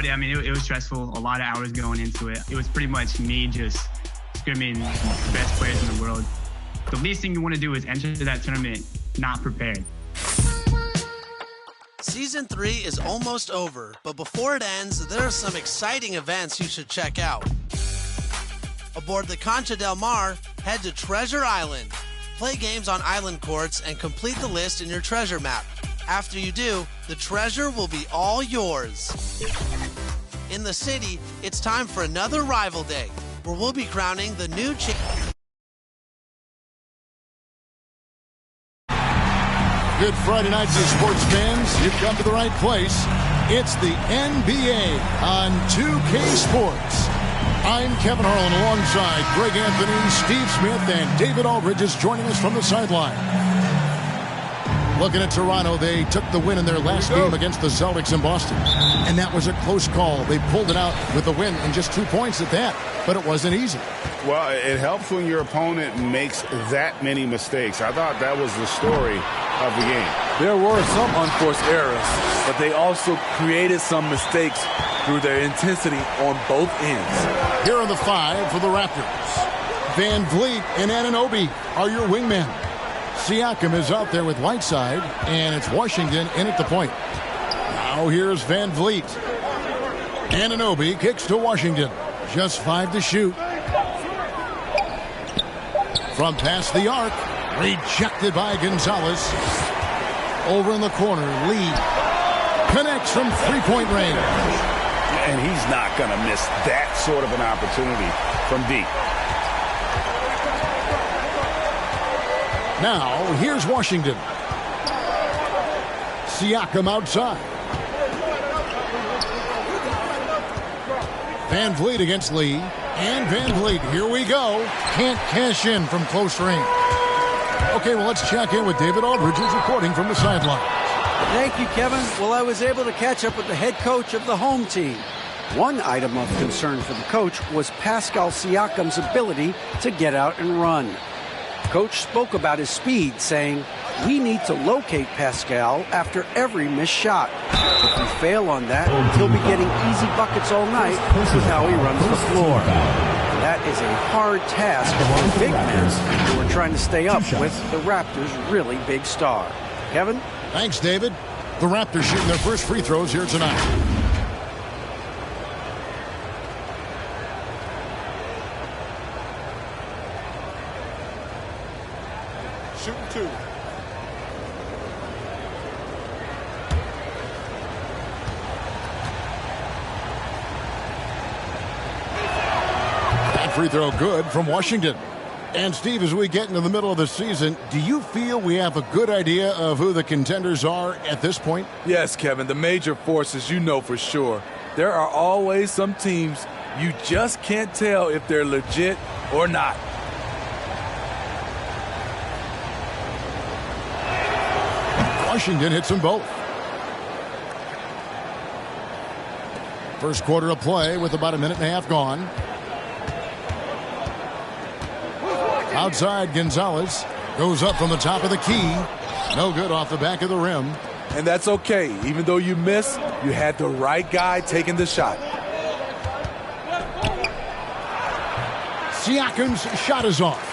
Yeah, I mean, it was stressful, a lot of hours going into it. It was pretty much me just scrimming the best players in the world. The least thing you want to do is enter that tournament not prepared. Season 3 is almost over, but before it ends, there are some exciting events you should check out. Aboard the Concha del Mar, head to Treasure Island. Play games on island courts and complete the list in your treasure map. After you do, the treasure will be all yours. In the city, it's time for another Rival Day, where we'll be crowning the new champion. Good Friday night to you sports fans. You've come to the right place. It's the NBA on 2K Sports. I'm Kevin Harlan alongside Greg Anthony, Steve Smith, and David Aldridge is joining us from the sideline. Looking at Toronto, they took the win in their last game against the Celtics in Boston. And that was a close call. They pulled it out with a win and just 2 points at that. But it wasn't easy. Well, it helps when your opponent makes that many mistakes. I thought that was the story of the game. There were some unforced errors, but they also created some mistakes through their intensity on both ends. Here are the 5 for the Raptors. Van Vliet and Anunoby are your wingmen. Siakam is out there with Whiteside, and it's Washington in at the point. Now here's Van Vliet. Anunoby kicks to Washington. Just 5 to shoot. From past the arc. Rejected by Gonzalez. Over in the corner, Lee connects from three-point range. And he's not going to miss that sort of an opportunity from deep. Now, here's Washington. Siakam outside. Van Vliet against Lee. And Van Vliet, here we go. Can't cash in from close range. Okay, well, let's check in with David Aldridge, who's reporting from the sideline. Thank you, Kevin. Well, I was able to catch up with the head coach of the home team. One item of concern for the coach was Pascal Siakam's ability to get out and run. Coach spoke about his speed, saying, "We need to locate Pascal after every missed shot. If we fail on that, he'll be getting easy buckets all night with how he runs the floor." That is a hard task for big men who are trying to stay up with the Raptors' really big star. Kevin? Thanks, David. The Raptors shooting their first free throws here tonight. Shooting 2. Free throw good from Washington. And Steve, as we get into the middle of the season, do you feel we have a good idea of who the contenders are at this point? Yes, Kevin, the major forces you know for sure. There are always some teams you just can't tell if they're legit or not. Washington hits them both. First quarter of play with about a minute and a half gone. Outside, Gonzalez goes up from the top of the key. No good off the back of the rim. And that's okay. Even though you miss, you had the right guy taking the shot. Siakam's shot is off.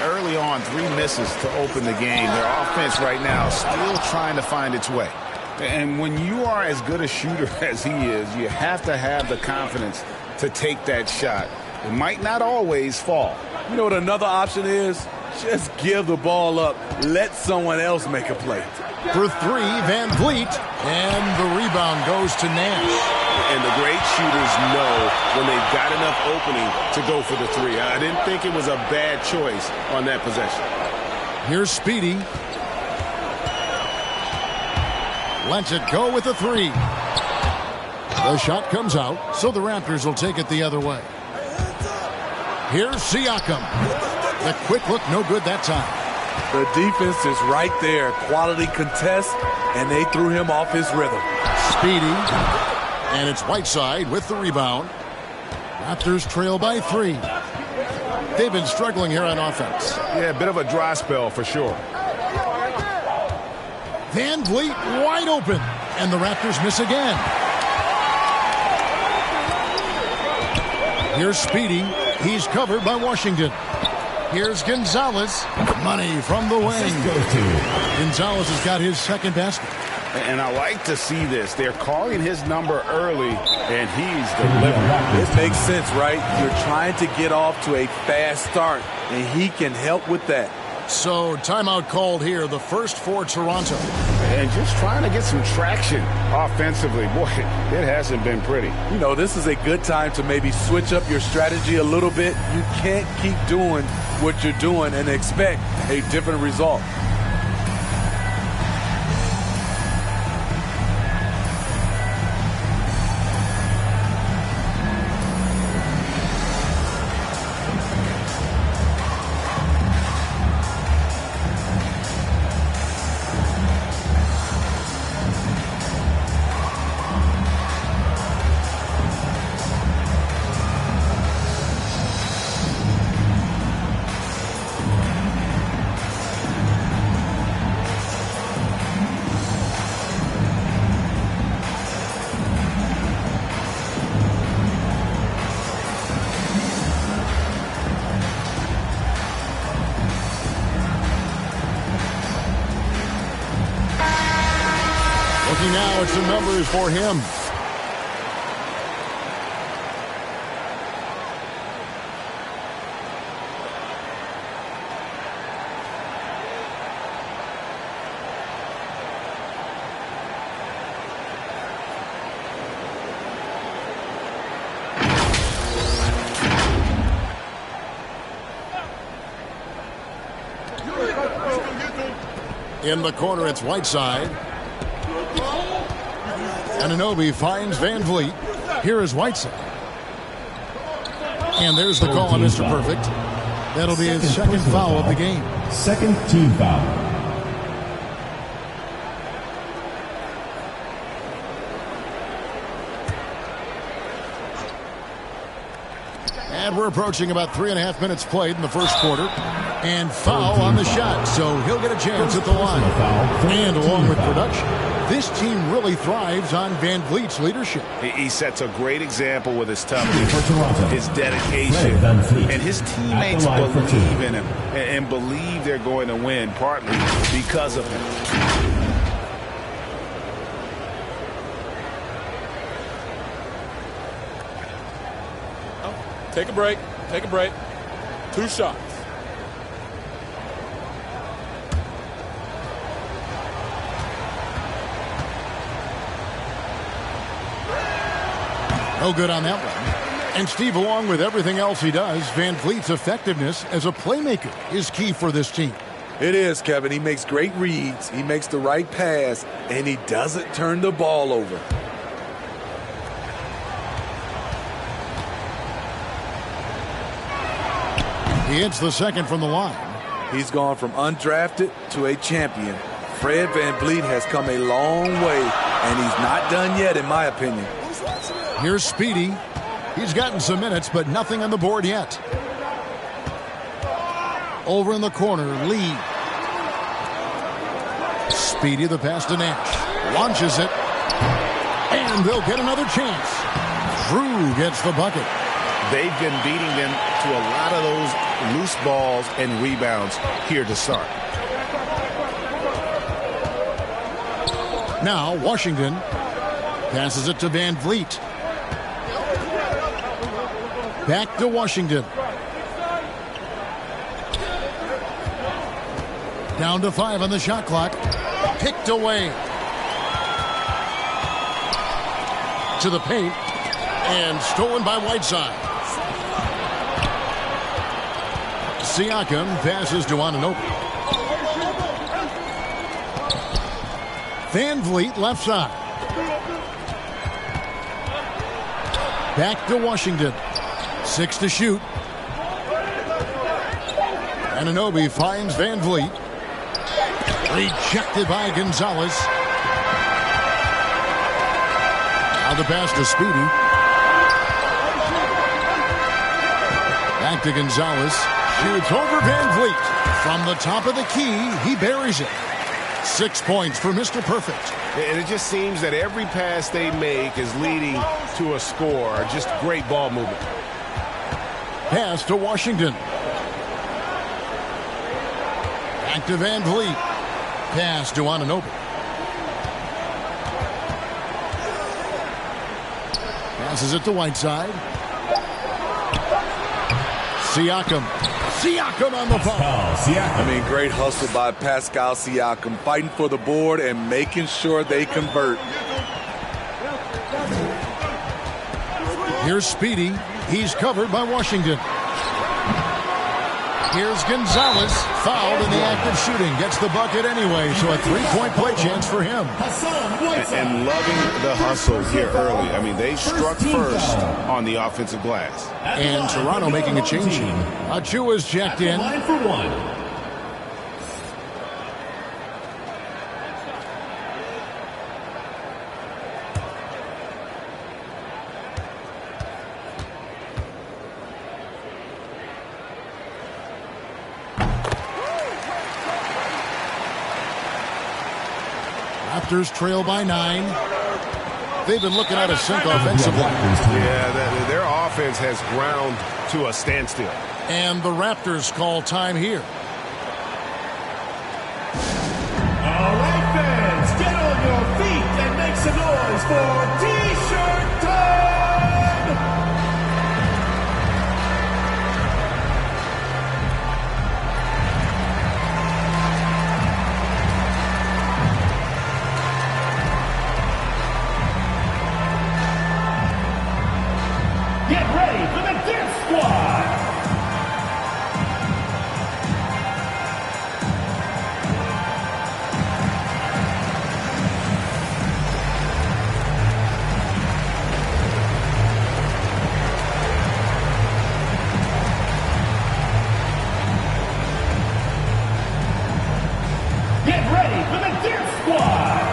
Early on, 3 misses to open the game. Their offense right now still trying to find its way. And when you are as good a shooter as he is, you have to have the confidence to take that shot. It might not always fall. You know what another option is? Just give the ball up. Let someone else make a play. For 3, Van Vliet. And the rebound goes to Nash. And the great shooters know when they've got enough opening to go for the 3. I didn't think it was a bad choice on that possession. Here's Speedy. Lets it go with the 3. The shot comes out, so the Raptors will take it the other way. Here's Siakam. The quick look, no good that time. The defense is right there. Quality contest, and they threw him off his rhythm. Speedy. And it's Whiteside with the rebound. Raptors trail by 3. They've been struggling here on offense. Yeah, a bit of a dry spell for sure. Van Vliet wide open. And the Raptors miss again. Here's Speedy. He's covered by Washington. Here's Gonzalez. Money from the wing. Gonzalez has got his second basket. And I like to see this. They're calling his number early, and he's delivering. It makes sense, right? You're trying to get off to a fast start, and he can help with that. So, timeout called here, the first for Toronto. And just trying to get some traction offensively. Boy, it hasn't been pretty. You know, this is a good time to maybe switch up your strategy a little bit. You can't keep doing what you're doing and expect a different result. Looking now at some numbers for him. In the corner, it's Whiteside. Anunoby finds Van Vliet. Here is Whiteside. And there's the call on Mr. Perfect. That'll be his second foul of the game. Second team foul. And we're approaching about 3.5 minutes played in the first quarter. And foul on the shot, so he'll get a chance at the line. And along with production, this team really thrives on Van Vliet's leadership. He sets a great example with his toughness, his dedication, and his teammates believe in him and believe they're going to win, partly because of him. Take a break. Take a break. 2 shots. No good on that one. And Steve, along with everything else he does, Van Vliet's effectiveness as a playmaker is key for this team. It is, Kevin. He makes great reads, he makes the right pass, and he doesn't turn the ball over. He hits the second from the line. He's gone from undrafted to a champion. Fred Van Vliet has come a long way, and he's not done yet, in my opinion. Here's Speedy. He's gotten some minutes, but nothing on the board yet. Over in the corner, Lee. Speedy, the pass to Nash. Launches it. And they'll get another chance. Drew gets the bucket. They've been beating them to a lot of those loose balls and rebounds here to start. Now, Washington passes it to Van Vliet. Back to Washington. Down to 5 on the shot clock. Picked away. To the paint. And stolen by Whiteside. Siakam passes to Anunoby. Van Vliet left side. Back to Washington. 6 to shoot. Anunoby finds Van Vliet. Rejected by Gonzalez. Now the pass to Speedy. Back to Gonzalez. Shoots over Van Vliet. From the top of the key, he buries it. 6 points for Mr. Perfect. And it just seems that every pass they make is leading to a score. Just great ball movement. Pass to Washington. Back to Van Vliet. Pass to Anunoby. Passes it to Whiteside. Siakam. Siakam on the ball. Great hustle by Pascal Siakam, fighting for the board and making sure they convert. Here's Speedy. He's covered by Washington. Here's Gonzalez, fouled in the act of shooting. Gets the bucket anyway, so a three-point play chance for him. And loving the hustle here early. They struck first on the offensive glass. And Toronto making a change. Achua's checked in. Line for one. Raptors trail by 9. They've been looking at a sink offensively. Yeah, their offense has ground to a standstill. And the Raptors call time here. All right, fans, get on your feet and make some noise for T-shirt time! Get ready for the Dip Squad! Get ready for the Dip Squad!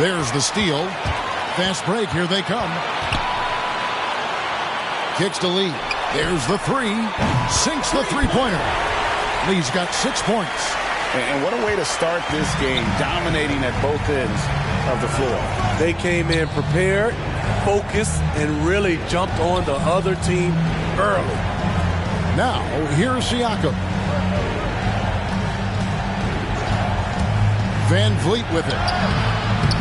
There's the steal. Fast break. Here they come. Kicks to Lee. There's the three. Sinks the three-pointer. Lee's got 6 points. And what a way to start this game, dominating at both ends of the floor. They came in prepared, focused, and really jumped on the other team early. Now, here's Siakam. Van Vliet with it.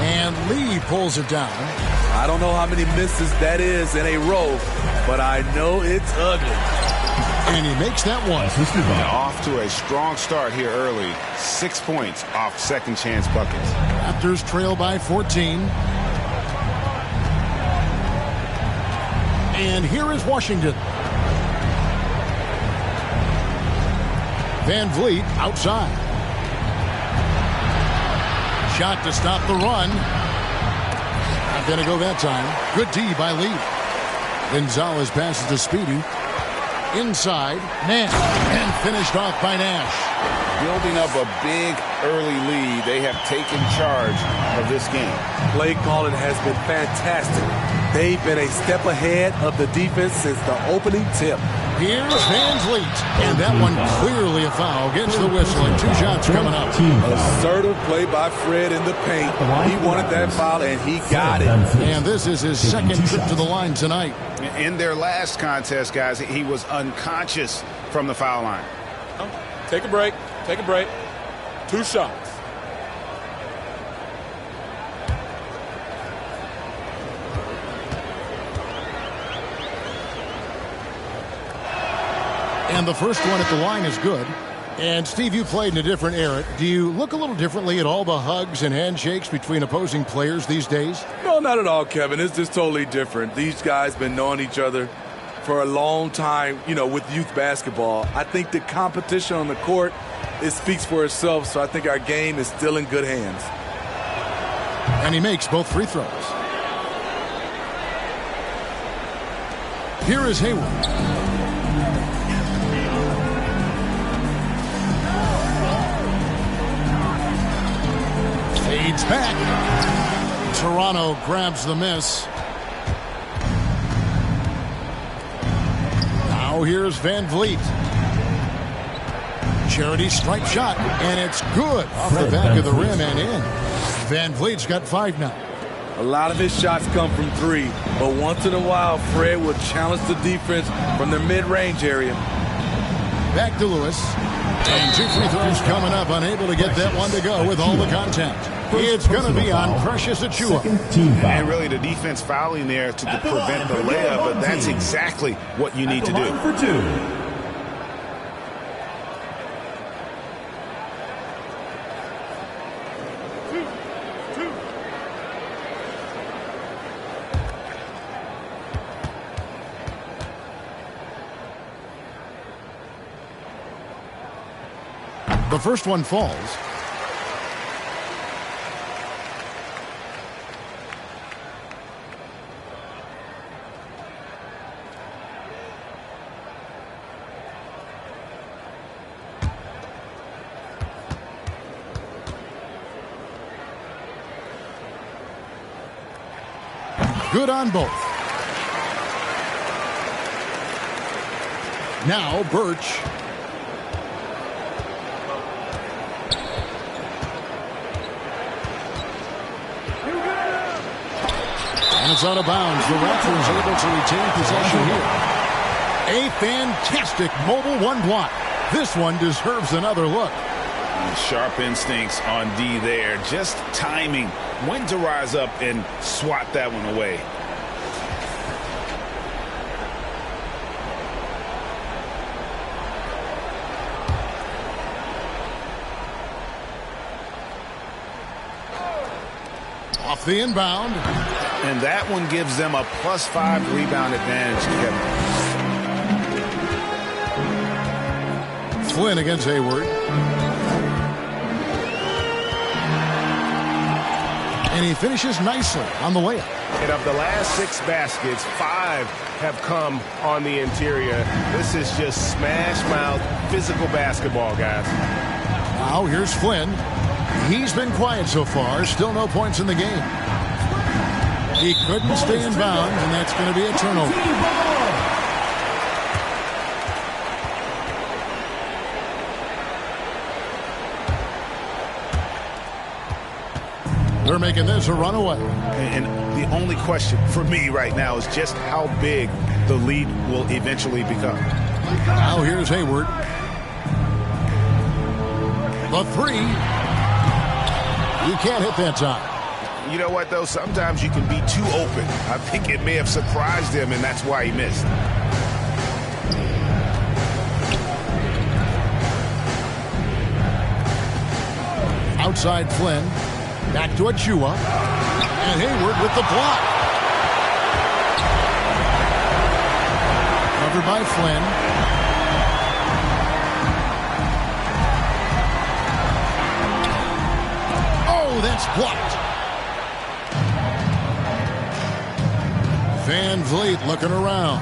And Lee pulls it down. I don't know how many misses that is in a row, but I know it's ugly. And he makes that one. Off to a strong start here early. 6 points off second chance buckets. Raptors trail by 14. And here is Washington. Van Vliet outside. Shot to stop the run. Not going to go that time. Good D by Lee. Gonzalez passes to Speedy. Inside. Nash. And finished off by Nash. Building up a big early lead. They have taken charge of this game. Play calling has been fantastic. They've been a step ahead of the defense since the opening tip. Here's Van Vliet. And that one clearly a foul. Gets the whistle and 2 shots coming up. Assertive play by Fred in the paint. He wanted that foul and he got it. And this is his second trip to the line tonight. In their last contest, guys, he was unconscious from the foul line. Take a break. Take a break. 2 shots. And the first one at the line is good. And, Steve, you played in a different era. Do you look a little differently at all the hugs and handshakes between opposing players these days? No, not at all, Kevin. It's just totally different. These guys been knowing each other for a long time, with youth basketball. I think the competition on the court, it speaks for itself, so I think our game is still in good hands. And he makes both free throws. Here is Hayward. back. Toronto grabs the miss. Now here's Van Vliet. Charity stripe shot, and it's good off the back of the rim and in. Van Vliet's got 5 now. A lot of his shots come from 3, but once in a while, Fred will challenge the defense from the mid-range area. Back to Lewis. And 2 free throws coming up, unable to get that one to go with all the contact. It's going to be on Precious Achiuwa. And really the defense fouling there to prevent the layup, but that's exactly what you need to do. For 2. The first one falls. Good on both. Now Birch. And it's out of bounds. The Raptors able to retain possession here. A fantastic mobile 1 block. This one deserves another look. Sharp instincts on D there. Just timing when to rise up and swat that one away. Off the inbound. And that one gives them a +5 rebound advantage, Kevin. Flynn against Hayward. And he finishes nicely on the layup. And of the last 6 baskets, 5 have come on the interior. This is just smash mouth physical basketball, guys. Now here's Flynn. He's been quiet so far. Still no points in the game. He couldn't stay in bounds, and that's going to be a turnover. They're making this a runaway. And the only question for me right now is just how big the lead will eventually become. Now here's Hayward. The 3. He can't hit that time. You know what, though? Sometimes you can be too open. I think it may have surprised him, and that's why he missed. Outside Flynn. Back to Achiuwa. And Hayward with the block. Covered by Flynn. Oh, that's blocked. Van Vliet looking around.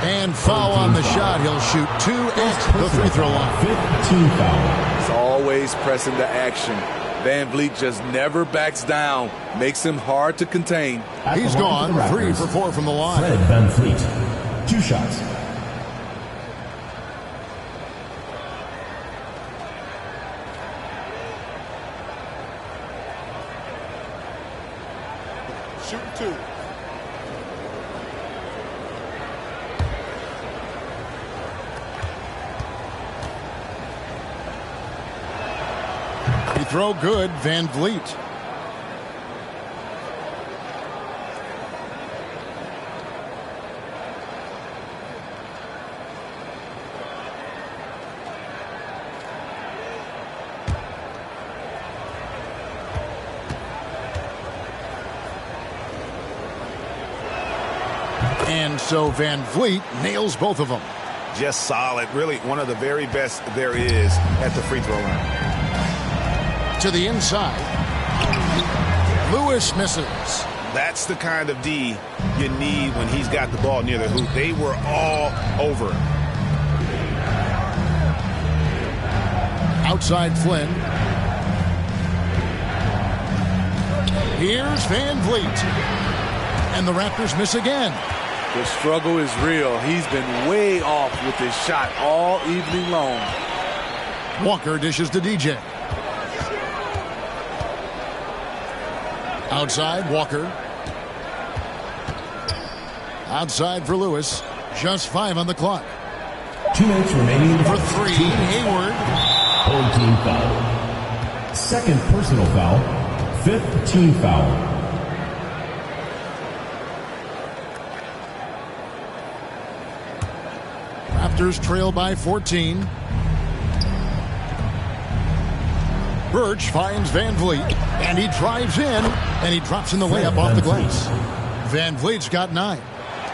And foul on the shot. He'll shoot 2 at the free throw line. 15 foul. He's always pressing the action. Van Vliet just never backs down. Makes him hard to contain. He's gone 3 for 4 from the line. Fred Van Vliet. 2 shots. Shoot 2. Throw good, Van Vliet. And so Van Vliet nails both of them. Just solid. Really one of the very best there is at the free throw line. To the inside. Lewis misses. That's the kind of D you need when he's got the ball near the hoop. They were all over him. Outside Flynn. Here's Van Vliet. And the Raptors miss again. The struggle is real. He's been way off with his shot all evening long. Walker dishes to DJ. Outside, Walker. Outside for Lewis. Just 5 on the clock. 2 minutes remaining. For 3, Hayward. Whole team foul. Second personal foul. 5th team foul. Raptors trail by 14. Birch finds Van Vliet, and he drives in, and he drops in the layup off the glass. Van Vliet's got 9.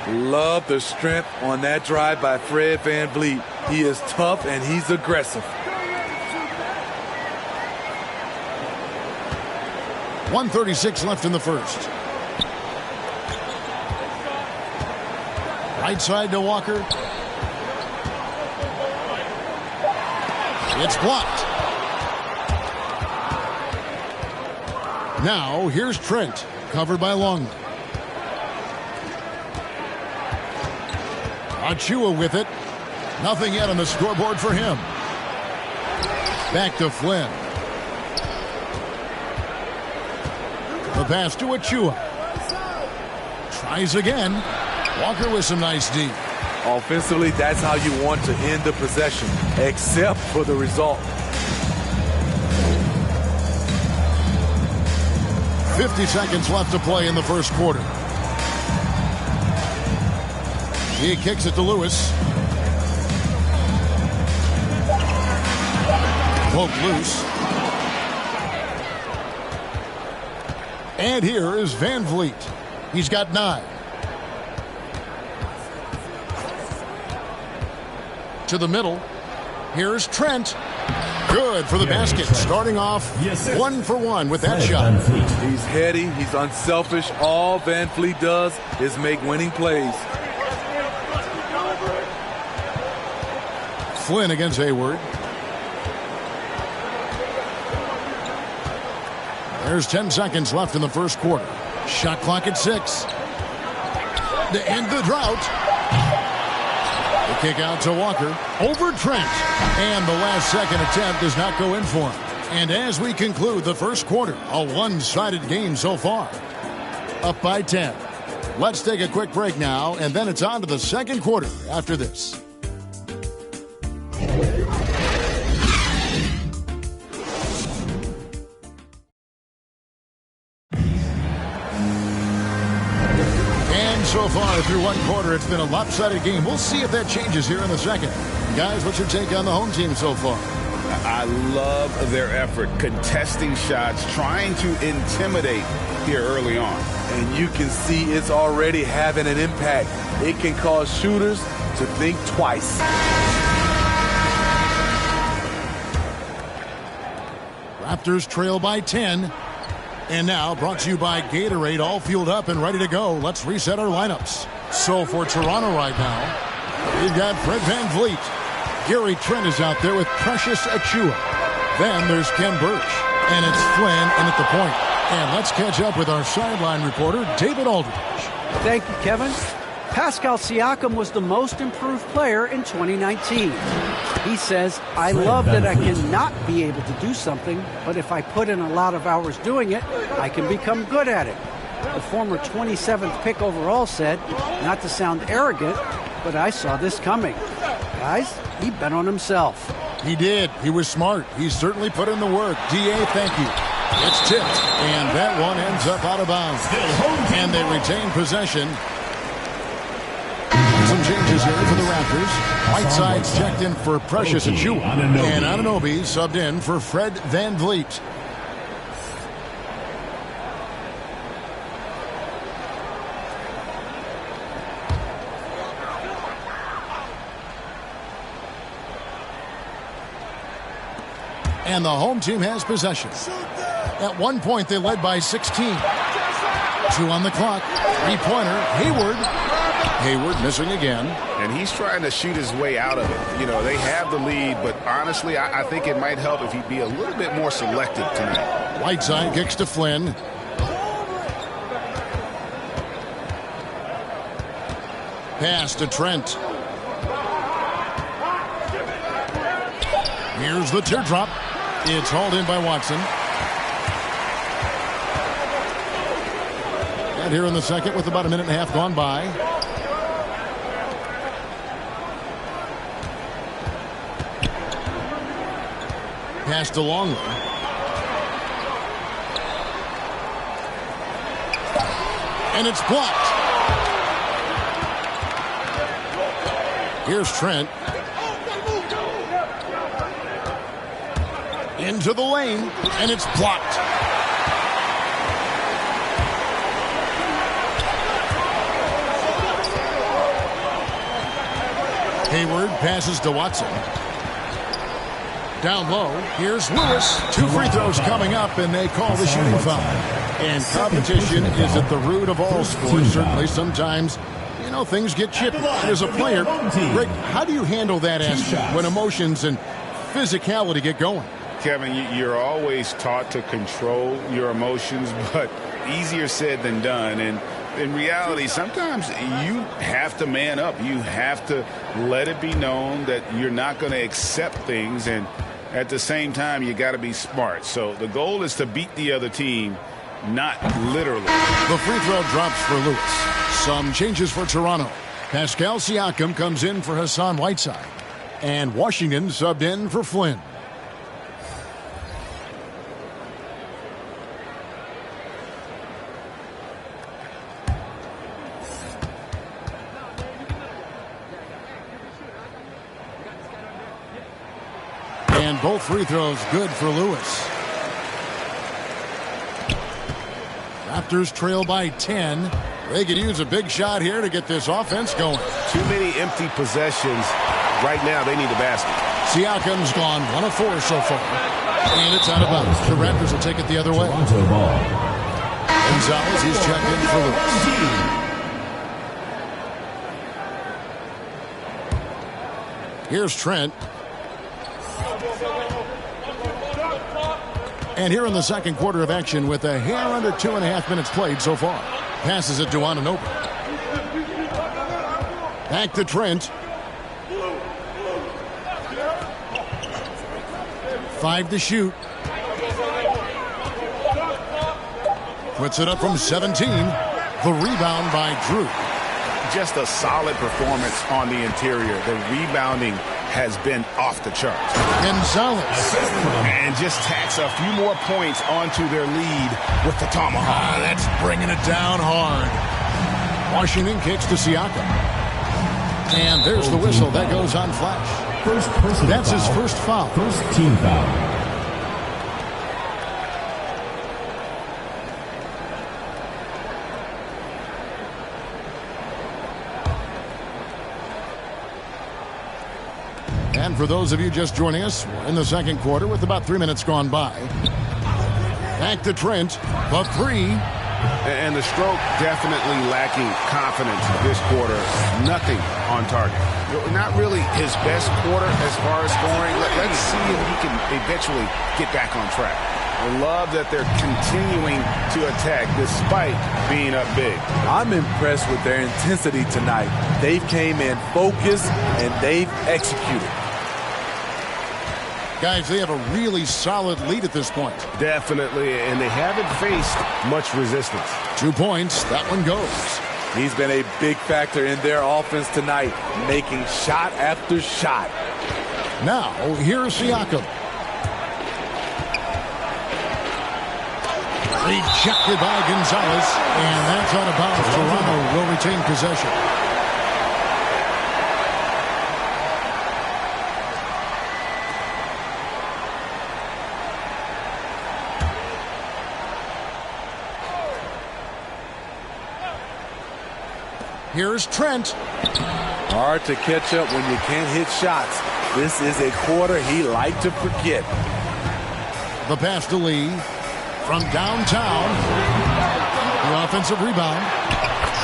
Love the strength on that drive by Fred Van Vliet. He is tough and he's aggressive. 1:36 left in the first. Right side to Walker. It's blocked. Now here's Trent, covered by Longley. Achua with it. Nothing yet on the scoreboard for him. Back to Flynn. The pass to Achua. Tries again. Walker with some nice D. Offensively, that's how you want to end the possession, except for the result. 50 seconds left to play in the first quarter. He kicks it to Lewis. Poked loose. And here is Van Vliet. He's got 9. To the middle. Here's Trent. Good for the basket. Starting off 1 for 1 with that shot. He's heady. He's unselfish. All Van Vliet does is make winning plays. Flynn against Hayward. There's 10 seconds left in the first quarter. Shot clock at 6. To end the drought. The kick out to Walker. Over Trent. And the last second attempt does not go in for him. And as we conclude the first quarter, a one-sided game so far. Up by 10. Let's take a quick break now, and then it's on to the second quarter after this. So far through one quarter, it's been a lopsided game. We'll see if that changes here in the second. Guys, what's your take on the home team so far? I love their effort, contesting shots, trying to intimidate here early on. And you can see it's already having an impact. It can cause shooters to think twice. Raptors trail by 10. And now, brought to you by Gatorade, all fueled up and ready to go. Let's reset our lineups. So for Toronto right now, we've got Fred Van Vliet. Gary Trent is out there with Precious Achua. Then there's Ken Birch. And it's Flynn in at the point. And let's catch up with our sideline reporter, David Aldridge. Thank you, Kevin. Pascal Siakam was the most improved player in 2019. He says, I love that I cannot be able to do something, but if I put in a lot of hours doing it, I can become good at it. The former 27th pick overall said, not to sound arrogant, but I saw this coming. Guys, he bet on himself. He did. He was smart. He certainly put in the work. D.A., thank you. It's tipped, and that one ends up out of bounds. And they retain possession. Some changes here for the Raptors. Whiteside's checked in for Precious Achua. And Anunoby subbed in for Fred Van Vliet. And the home team has possession. At one point, they led by 16. 2 on the clock. Three-pointer, Hayward. Hayward missing again. And he's trying to shoot his way out of it. You know, they have the lead, but honestly, I think it might help if he'd be a little bit more selective tonight. Whiteside kicks to Flynn. Pass to Trent. Here's the teardrop. It's hauled in by Watson. And here in the second with about a minute and a half gone by. Pass to Longley. And it's blocked. Here's Trent. Into the lane, and it's blocked. Hayward passes to Watson. Down low, here's Lewis. 2 free throws coming up, and they call the shooting foul. And competition is at the root of all sports. Certainly, sometimes, you know, things get chippy. And as a player, Greg, how do you handle that aspect when emotions and physicality get going? Kevin, you're always taught to control your emotions, but easier said than done. And in reality, sometimes you have to man up. You have to let it be known that you're not going to accept things. And at the same time, you got to be smart. So the goal is to beat the other team, not literally. The free throw drops for Lewis. Some changes for Toronto. Pascal Siakam comes in for Hassan Whiteside. And Washington subbed in for Flynn. And both free throws good for Lewis. Raptors trail by 10. They could use a big shot here to get this offense going. Too many empty possessions. Right now, they need a basket. Siakam's gone 1 of 4 so far. And it's out of bounds. The Raptors will take it the other way. Gonzalez, he's checked in for Lewis. Here's Trent. And here in the second quarter of action with a hair under 2.5 minutes played so far. Passes it to Anunoby. Back to Trent. 5 to shoot. Puts it up from 17. The rebound by Drew. Just a solid performance on the interior. The rebounding has been off the charts. Gonzalez. And just tacks a few more points onto their lead with the tomahawk. That's bringing it down hard. Washington kicks to Siakam. And there's the whistle. That goes on flash. That's his first foul. First team foul. And for those of you just joining us, we're in the second quarter with about 3 minutes gone by. Back to Trent, the 3. And the stroke definitely lacking confidence this quarter. Nothing on target. Not really his best quarter as far as scoring. Let's see if he can eventually get back on track. I love that they're continuing to attack despite being up big. I'm impressed with their intensity tonight. They've came in focused and they've executed. Guys, they have a really solid lead at this point. Definitely, and they haven't faced much resistance. 2 points. That one goes. He's been a big factor in their offense tonight, making shot after shot. Now, here's Siakam. Rejected by Gonzalez, and that's out of bounds. Toronto will retain possession. Here's Trent. Hard to catch up when you can't hit shots. This is a quarter he liked to forget. The pass to Lee from downtown. The offensive rebound.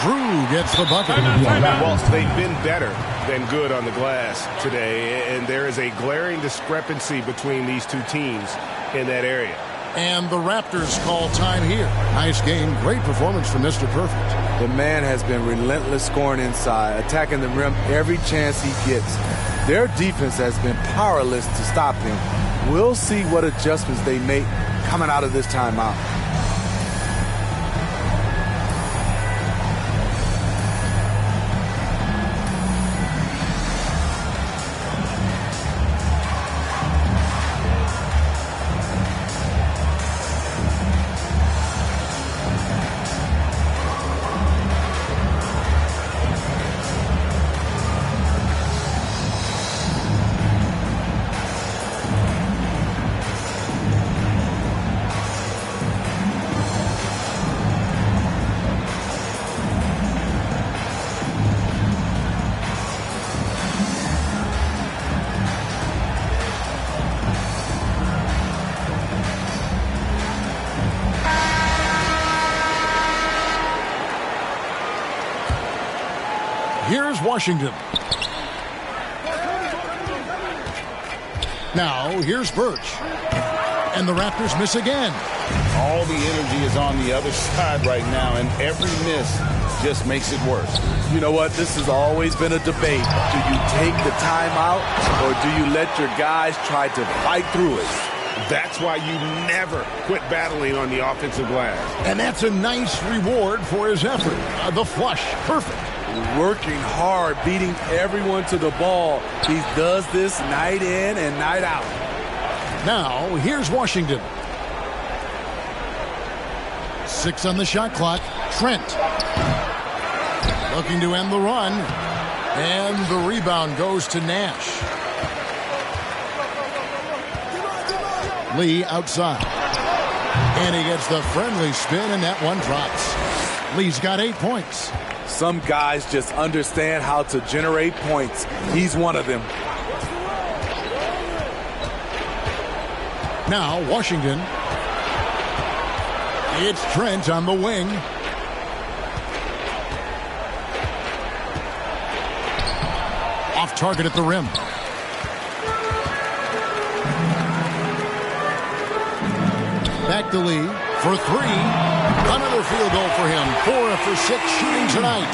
Drew gets the bucket. Well, they've been better than good on the glass today, and there is a glaring discrepancy between these two teams in that area. And the Raptors call time here. Nice game. Great performance from Mr. Perfect. The man has been relentless scoring inside, attacking the rim every chance he gets. Their defense has been powerless to stop him. We'll see what adjustments they make coming out of this timeout. Here's Washington. Now, here's Birch. And the Raptors miss again. All the energy is on the other side right now, and every miss just makes it worse. You know what? This has always been a debate. Do you take the timeout, or do you let your guys try to fight through it? That's why you never quit battling on the offensive glass. And that's a nice reward for his effort. The flush. Perfect. Working hard, beating everyone to the ball. He does this night in and night out. Now, here's Washington. 6 on the shot clock. Trent. Looking to end the run. And the rebound goes to Nash. Lee outside. And he gets the friendly spin, and that one drops. Lee's got 8 points. Some guys just understand how to generate points. He's one of them. Now, Washington. It's Trent on the wing. Off target at the rim. Back to Lee for 3. Another field goal for him. 4 for 6 shooting tonight.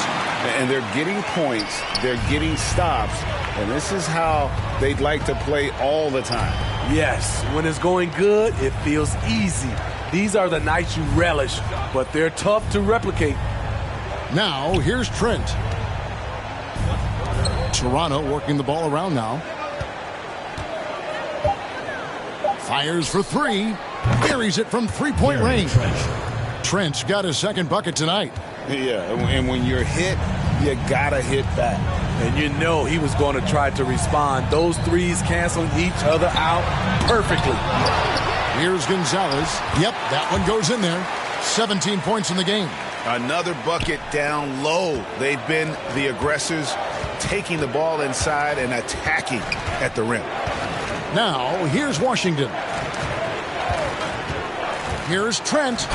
And they're getting points. They're getting stops. And this is how they'd like to play all the time. Yes, when it's going good, it feels easy. These are the nights you relish, but they're tough to replicate. Now, here's Trent. Toronto working the ball around now. Fires for 3. Buries it from three-point range. Trent's got his second bucket tonight. Yeah, and when you're hit, you gotta hit back. And you know he was going to try to respond. Those threes canceling each other out perfectly. Here's Gonzalez. Yep, that one goes in there. 17 points in the game. Another bucket down low. They've been the aggressors, taking the ball inside and attacking at the rim. Now, here's Washington. Here's Trent.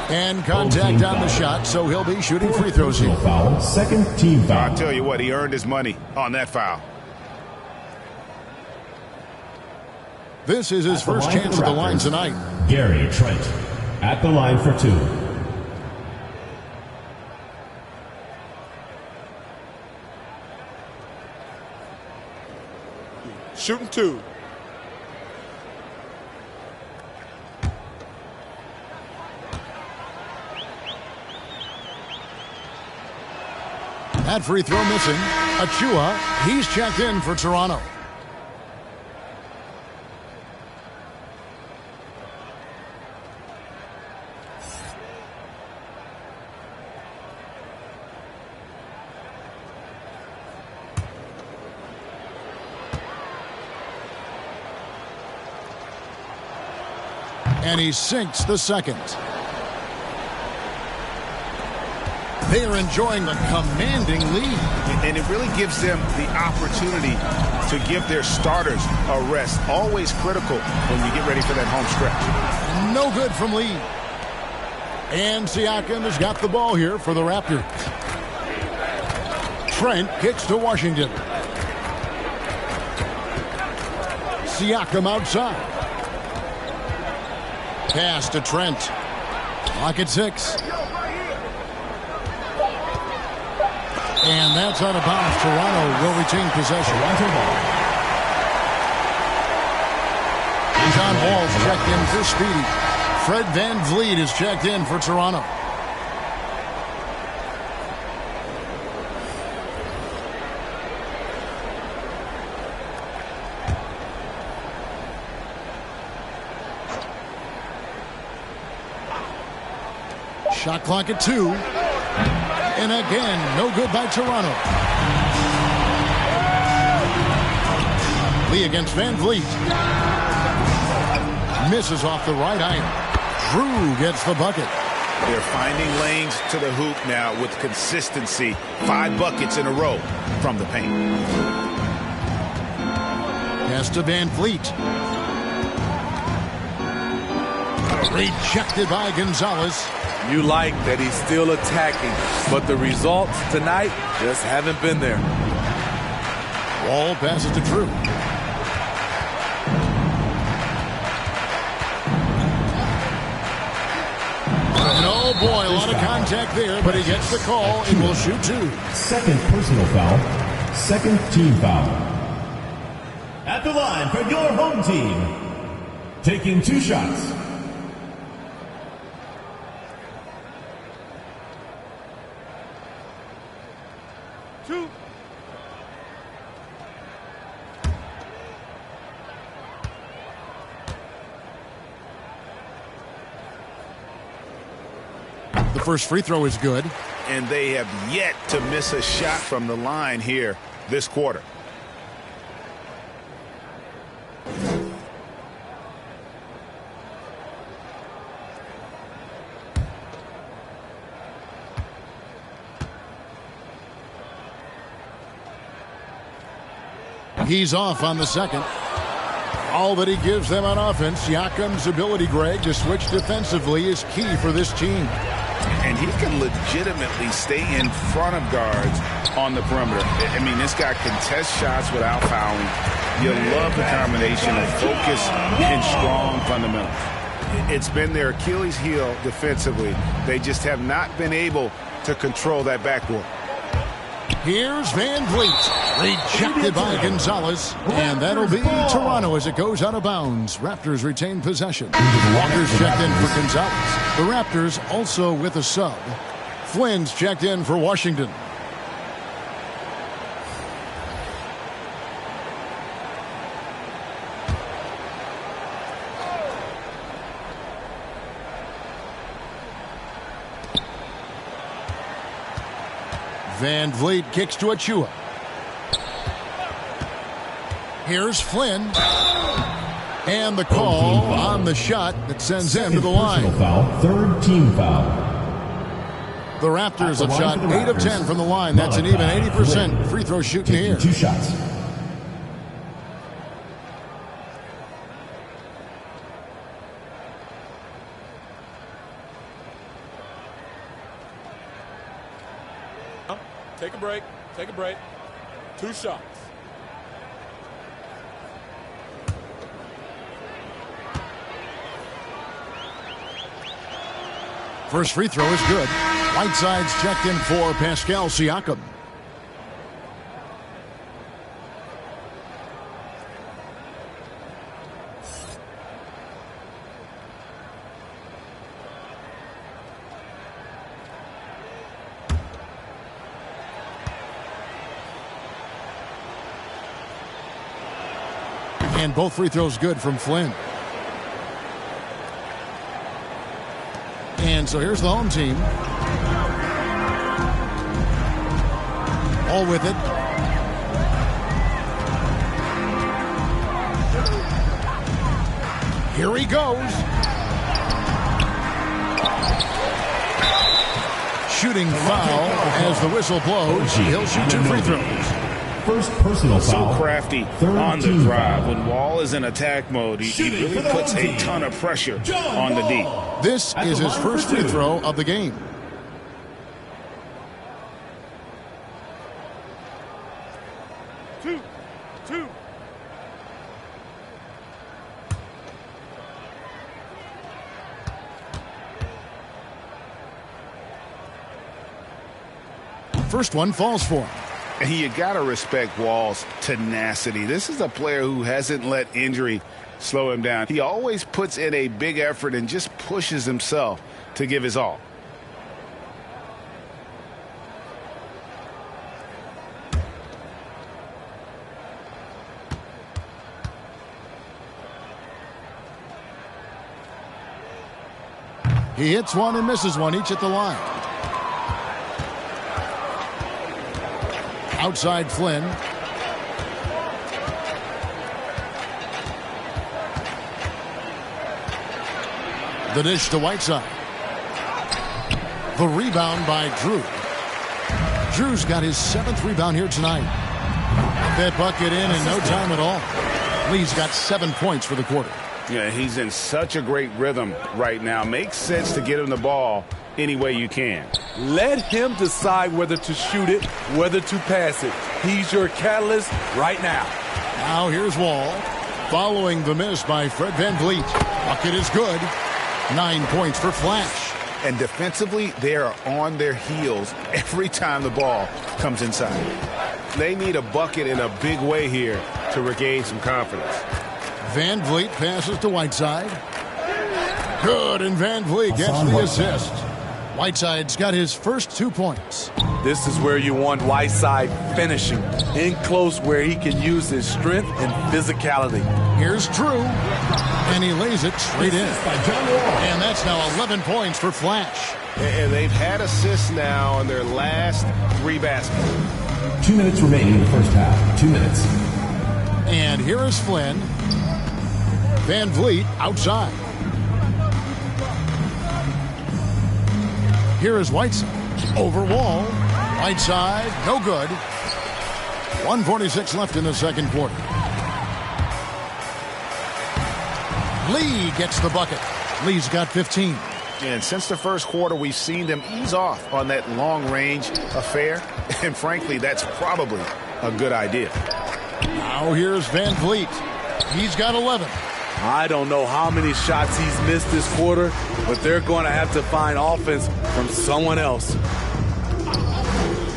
And contact on the shot, so he'll be shooting free throws here. Foul, second team foul. I'll tell you what, he earned his money on that foul. This is his first chance at the line tonight. Gary Trent at the line for 2. Shooting 2. That free throw missing. Achua, he's checked in for Toronto. And he sinks the second. They are enjoying a commanding lead. And it really gives them the opportunity to give their starters a rest. Always critical when you get ready for that home stretch. No good from Lee. And Siakam has got the ball here for the Raptors. Trent kicks to Washington. Siakam outside. Pass to Trent. Clock at 6. And that's out of bounds. Toronto will retain possession. John Wall's checked in for Speedy. Fred Van Vliet is checked in for Toronto. Shot clock at 2. And again, no good by Toronto. Lee against Van Vliet. Misses off the right iron. Drew gets the bucket. They're finding lanes to the hoop now with consistency. 5 buckets in a row from the paint. Pass to Van Vliet. Rejected by Gonzalez. You like that he's still attacking, but the results tonight just haven't been there. Wall passes to Drew. And oh boy, a lot of contact there, but he gets the call and will shoot 2. Second personal foul. Second team foul. At the line for your home team. Taking 2 shots. The first free throw is good. And they have yet to miss a shot from the line here this quarter. He's off on the second. All that he gives them on offense, Siakam's ability, Greg, to switch defensively is key for this team. And he can legitimately stay in front of guards on the perimeter. I mean, this guy contests shots without fouling. You love the combination of focus and strong fundamentals. It's been their Achilles heel defensively. They just have not been able to control that backboard. Here's Van Vliet. Rejected by Gonzalez. And that'll be Toronto as it goes out of bounds. Raptors retain possession. Walker's checked in for Gonzalez. The Raptors also with a sub. Flynn's checked in for Washington. Van Vliet kicks to Achua. Here's Flynn. And the call on the shot that sends him to the line. Foul, third team foul. The Raptors have shot 8 of 10 from the line. That's an even 80% free throw shooting here. 2 shots. Take a break. Take a break. 2 shots. First free throw is good. Whiteside's checked in for Pascal Siakam. And both free throws good from Flynn. And so here's the home team. All with it. Here he goes. Shooting foul as the whistle blows. He'll shoot 2 free throws. First personal foul. So crafty on the drive. When Wall is in attack mode, he really puts a ton of pressure on the D. This is his first free throw of the game. first one falls for him. And you got to respect Wall's tenacity. This is a player who hasn't let injury slow him down. He always puts in a big effort and just pushes himself to give his all. He hits one and misses one, each at the line. Outside Flynn. The dish to Whiteside. The rebound by Drew. Drew's got his 7th rebound here tonight. That bucket in no time at all. Lee's got 7 points for the quarter. Yeah, he's in such a great rhythm right now. Makes sense to get him the ball any way you can. Let him decide whether to shoot it, whether to pass it. He's your catalyst right now. Now here's Wall. Following the miss by Fred VanVleet. Bucket is good. 9 points for Flash. And defensively, they are on their heels every time the ball comes inside. They need a bucket in a big way here to regain some confidence. VanVleet passes to Whiteside. Good, and VanVleet gets the assist. Whiteside's got his first 2 points. This is where you want Whiteside finishing. In close where he can use his strength and physicality. Here's Drew. And he lays it straight in. And that's now 11 points for Flash. And they've had assists now on their last 3 baskets. 2 minutes remaining in the first half. 2 minutes. And here is Flynn. VanVleet outside. Here is Whiteside. Over Wall. Whiteside, no good. 1:46 left in the second quarter. Lee gets the bucket. Lee's got 15. And since the first quarter, we've seen them ease off on that long-range affair. And frankly, that's probably a good idea. Now here's VanVleet. He's got 11. I don't know how many shots he's missed this quarter, but they're going to have to find offense from someone else.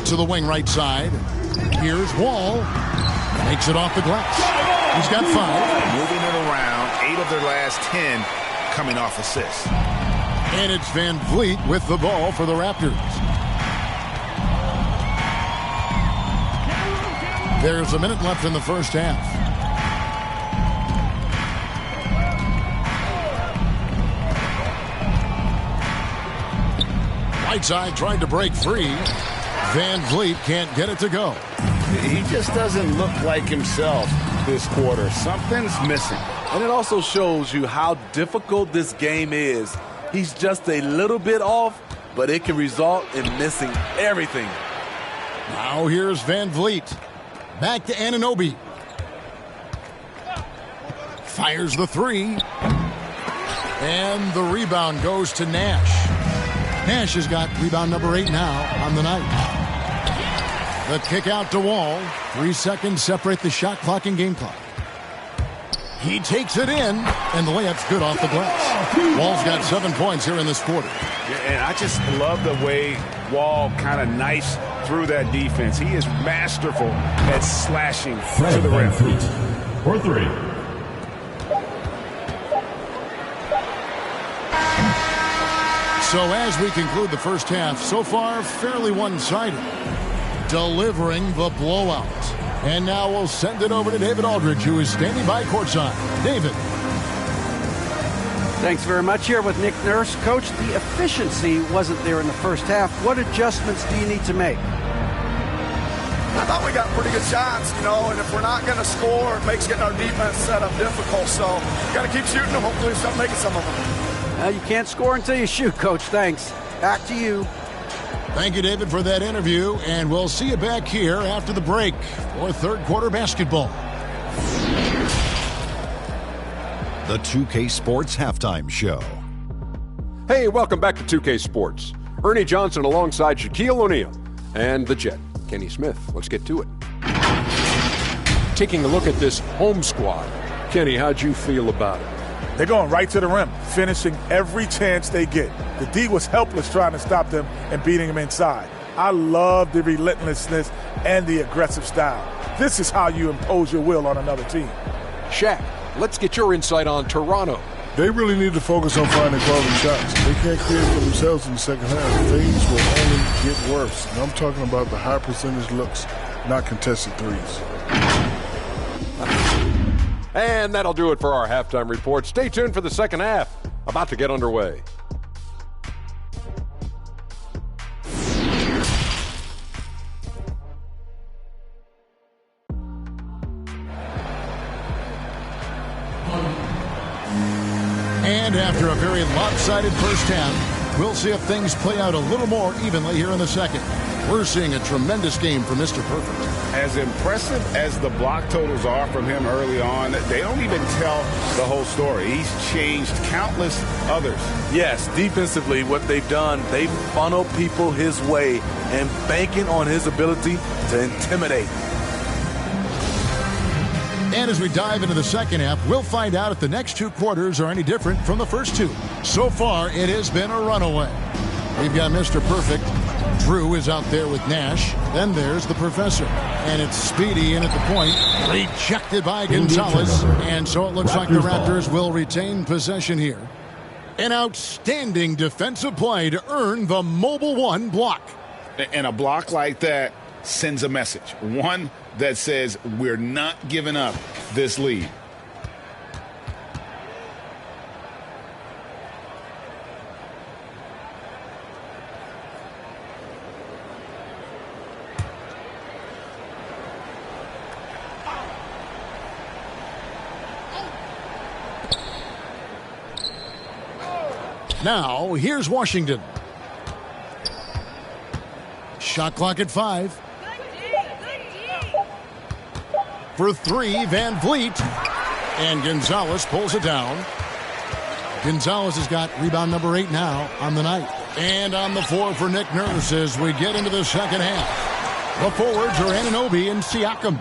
To the wing right side. Here's Wall. Makes it off the glass. He's got 5. Moving it around, 8 of their last 10 coming off assists. And it's VanVleet with the ball for the Raptors. There's a minute left in the first half. Whiteside tried to break free. VanVleet can't get it to go. He just doesn't look like himself this quarter. Something's missing. And it also shows you how difficult this game is. He's just a little bit off, but it can result in missing everything. Now here's VanVleet. Back to Anunoby. Fires the 3. And the rebound goes to Nash. Nash has got rebound number 8 now on the night. The kick out to Wall. 3 seconds separate the shot clock and game clock. He takes it in, and the layup's good off the glass. Wall's got 7 points here in this quarter. Yeah, and I just love the way Wall kind of knifes through that defense. He is masterful at slashing to the rim. For 3. So as we conclude the first half, so far fairly one-sided. Delivering the blowout. And now we'll send it over to David Aldridge, who is standing by courtside. David. Thanks very much. Here with Nick Nurse. Coach, the efficiency wasn't there in the first half. What adjustments do you need to make? I thought we got pretty good shots, and if we're not going to score, it makes getting our defense set up difficult. So got to keep shooting them. Hopefully we start making some of them. You can't score until you shoot, Coach. Thanks. Back to you. Thank you, David, for that interview, and we'll see you back here after the break for third quarter basketball. The 2K Sports Halftime Show. Hey, welcome back to 2K Sports. Ernie Johnson alongside Shaquille O'Neal and the Jet, Kenny Smith. Let's get to it. Taking a look at this home squad. Kenny, how'd you feel about it? They're going right to the rim, finishing every chance they get. The D was helpless trying to stop them and beating them inside. I love the relentlessness and the aggressive style. This is how you impose your will on another team. Shaq, let's get your insight on Toronto. They really need to focus on finding quality shots. They can't create for themselves in the second half. Things will only get worse. And I'm talking about the high percentage looks, not contested threes. And that'll do it for our halftime report. Stay tuned for the second half. About to get underway. And after a very lopsided first half, we'll see if things play out a little more evenly here in the second. We're seeing a tremendous game from Mr. Perfect. As impressive as the block totals are from him early on, they don't even tell the whole story. He's changed countless others. Yes, defensively, what they've done, they've funneled people his way and banking on his ability to intimidate. And as we dive into the second half, we'll find out if the next two quarters are any different from the first two. So far, it has been a runaway. We've got Mr. Perfect. Drew is out there with Nash. Then there's the professor. And it's Speedy in at the point. Rejected by Gonzalez. And so it looks like the Raptors will retain possession here. An outstanding defensive play to earn the Mobile One block. And a block like that sends a message. One that says we're not giving up this lead. Now, here's Washington. Shot clock at 5. For 3, Van Vliet. And Gonzalez pulls it down. Gonzalez has got rebound number 8 now on the night. And on the floor for Nick Nurse as we get into the second half. The forwards are Anunoby and Siakam.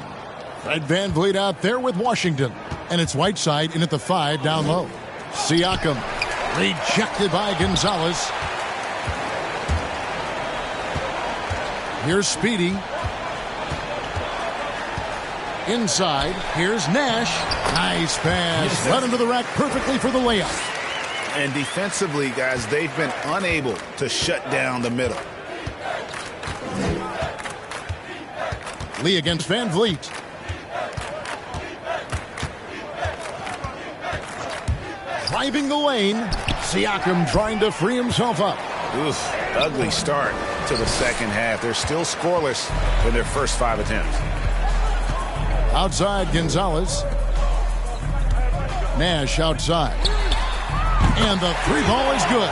Fred Van Vliet out there with Washington. And it's Whiteside in at the 5 down low. Siakam rejected by Gonzalez. Here's Speedy. Inside, here's Nash. Nice pass. Led him to the rack perfectly for the layup. And defensively, guys, they've been unable to shut down the middle. Lee against Van Vliet. Driving the lane. Siakam trying to free himself up. Oof, ugly start to the second half. They're still scoreless in their first 5 attempts. Outside Gonzalez. Nash outside. And the 3-ball is good.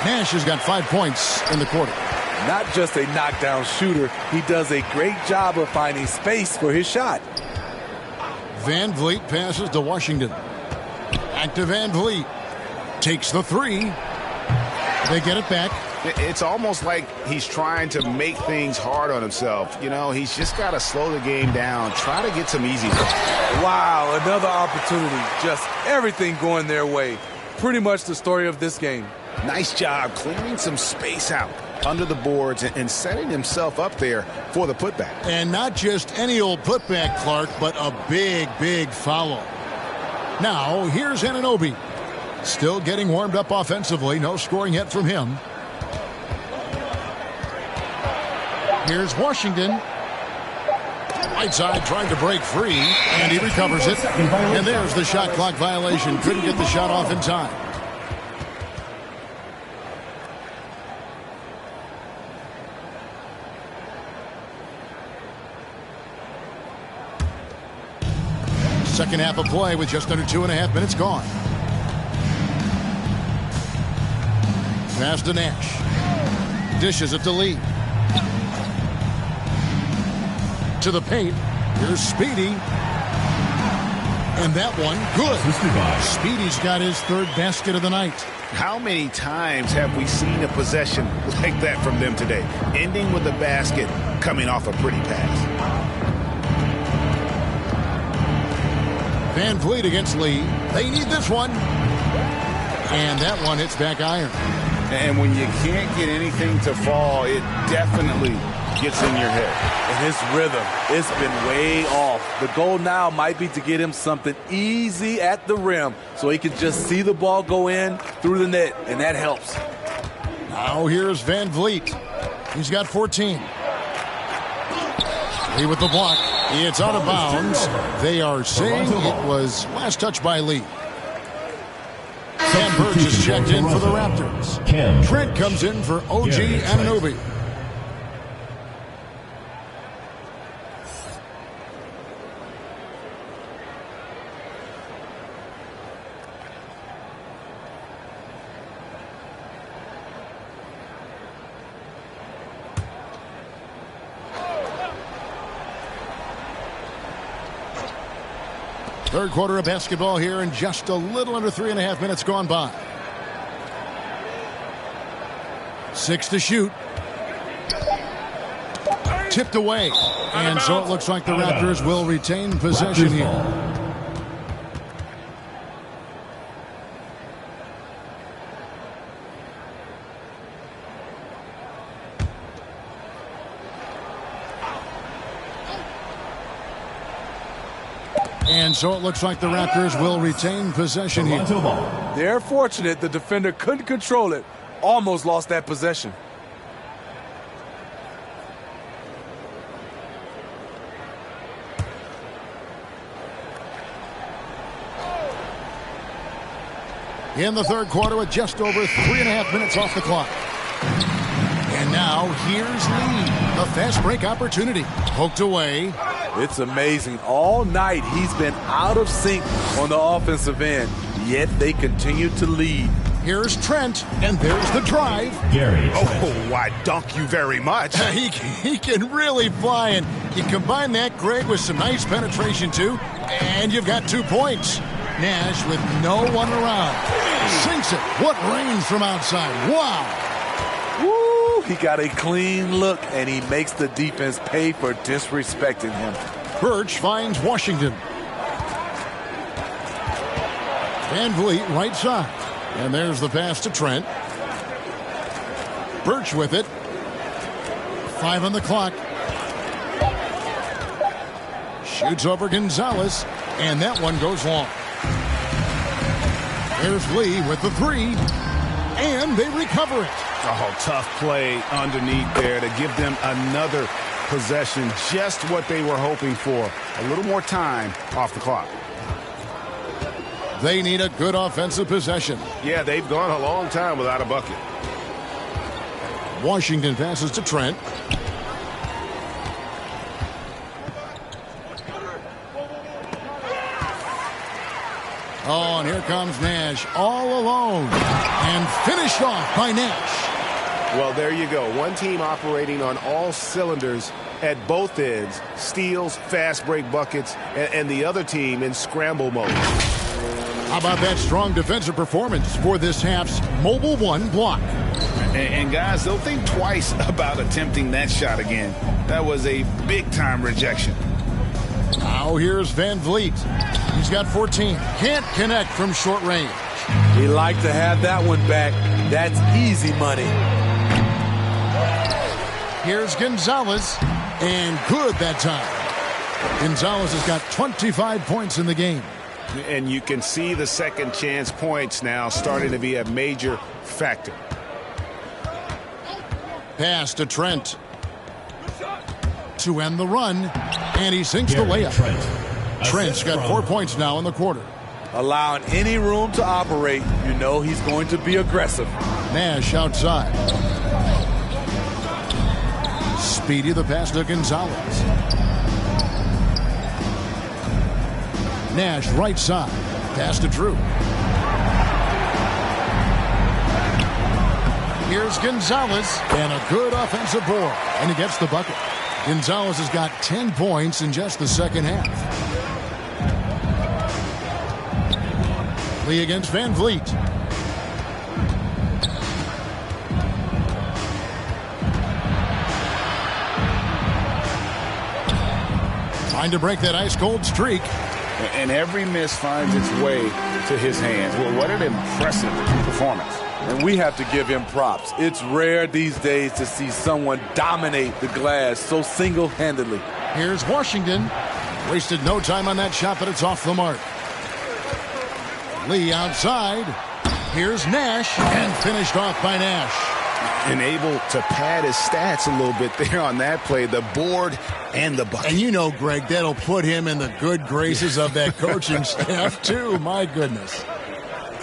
Nash has got 5 points in the quarter. Not just a knockdown shooter, he does a great job of finding space for his shot. Van Vliet passes to Washington. Back to Van Vliet. Takes the 3. They get it back. It's almost like he's trying to make things hard on himself. You know, he's just got to slow the game down, try to get some easy looks. Wow, another opportunity. Just everything going their way. Pretty much the story of this game. Nice job clearing some space out under the boards and setting himself up there for the putback. And not just any old putback, Clark, but a big, big foul. Now, here's Anunoby. Still getting warmed up offensively. No scoring yet from him. Here's Washington. Whiteside trying to break free, and he recovers it. And there's the shot clock violation. Couldn't get the shot off in time. Second half of play with just under 2.5 minutes gone. Pass to Nash. Dishes it to Lee. To the paint. Here's Speedy. And that one, good. Speedy's got his 3rd basket of the night. How many times have we seen a possession like that from them today? Ending with a basket, coming off a pretty pass. Van Vliet against Lee. They need this one. And that one hits back iron. And when you can't get anything to fall, it definitely gets in your head. And his rhythm, it's been way off. The goal now might be to get him something easy at the rim so he can just see the ball go in through the net, and that helps. Now here's Van Vliet. He's got 14. Lee with the block. It's out of bounds. They are saying it was last touch by Lee. Cam Birch is checked in for the Raptors. Trent comes in for OG Anunoby. Third quarter of basketball here, and just a little under 3.5 minutes gone by. 6 to shoot. Tipped away. And so it looks like the Raptors will retain possession here. And so it looks like the Raptors will retain possession here. They're fortunate the defender couldn't control it. Almost lost that possession. In the third quarter with just over 3.5 minutes off the clock. And now here's Lee. A fast break opportunity. Poked away. It's amazing. All night he's been out of sync on the offensive end, yet they continue to lead. Here's Trent, and there's the drive. Oh, I dunk you very much. He can really fly, and you combine that, Greg, with some nice penetration, too, and you've got 2 points. Nash with no one around. Sinks it. What range from outside. Wow. Woo! He got a clean look, and he makes the defense pay for disrespecting him. Birch finds Washington. Van Vliet right side. And there's the pass to Trent. Birch with it. 5 on the clock. Shoots over Gonzalez. And that one goes long. There's Lee with the 3. And they recover it. Oh, tough play underneath there to give them another possession. Just what they were hoping for. A little more time off the clock. They need a good offensive possession. Yeah, they've gone a long time without a bucket. Washington passes to Trent. Oh, and here comes Nash all alone. And finished off by Nash. Well, there you go. One team operating on all cylinders at both ends. Steals, fast break buckets, and the other team in scramble mode. How about that strong defensive performance for this half's Mobile One block? And guys, don't think twice about attempting that shot again. That was a big-time rejection. Now here's Van Vliet. He's got 14. Can't connect from short range. He'd like to have that one back. That's easy money. Here's Gonzalez. And good that time. Gonzalez has got 25 points in the game. And you can see the second chance points now starting to be a major factor. Pass to Trent. To end the run. And he sinks the layup. Trent's got 4 points now in the quarter. Allowing any room to operate, you know he's going to be aggressive. Nash outside. Speedy the pass to Gonzalez. Nash right side. Pass to Drew. Here's Gonzalez. And a good offensive board. And he gets the bucket. Gonzalez has got 10 points in just the second half. Lee against Van Vliet. Trying to break that ice-cold streak. And every miss finds its way to his hands. Well, what an impressive performance. and we have to give him props. It's rare these days to see someone dominate the glass so single-handedly. Here's Washington. Wasted no time on that shot, but it's off the mark. Lee outside. Here's Nash, and finished off by Nash. And able to pad his stats a little bit there on that play, the board and the bucket. And you know, Greg, that'll put him in the good graces of that coaching staff, too. My goodness.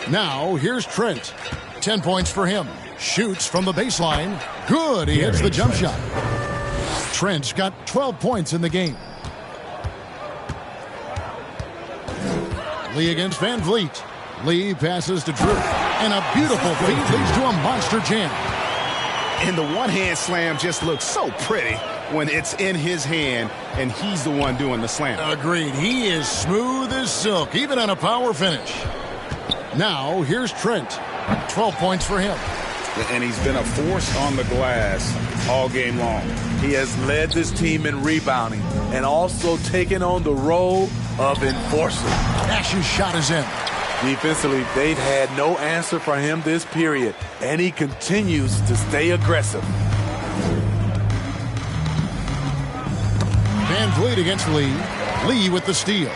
Now, here's Trent. 10 points for him. Shoots from the baseline. Good. He hits the jump shot. Trent's got 12 points in the game. Lee against Van Vliet. Lee passes to Drew. And a beautiful feed leads to a monster jam. And the one-hand slam just looks so pretty when it's in his hand and he's the one doing the slam. Agreed. He is smooth as silk, even on a power finish. Now, here's Trent. 12 points for him. And he's been a force on the glass all game long. He has led this team in rebounding and also taken on the role of enforcer. Nash's shot is in. Defensively, they've had no answer for him this period, and he continues to stay aggressive. Van Vliet against Lee. Lee with the steal.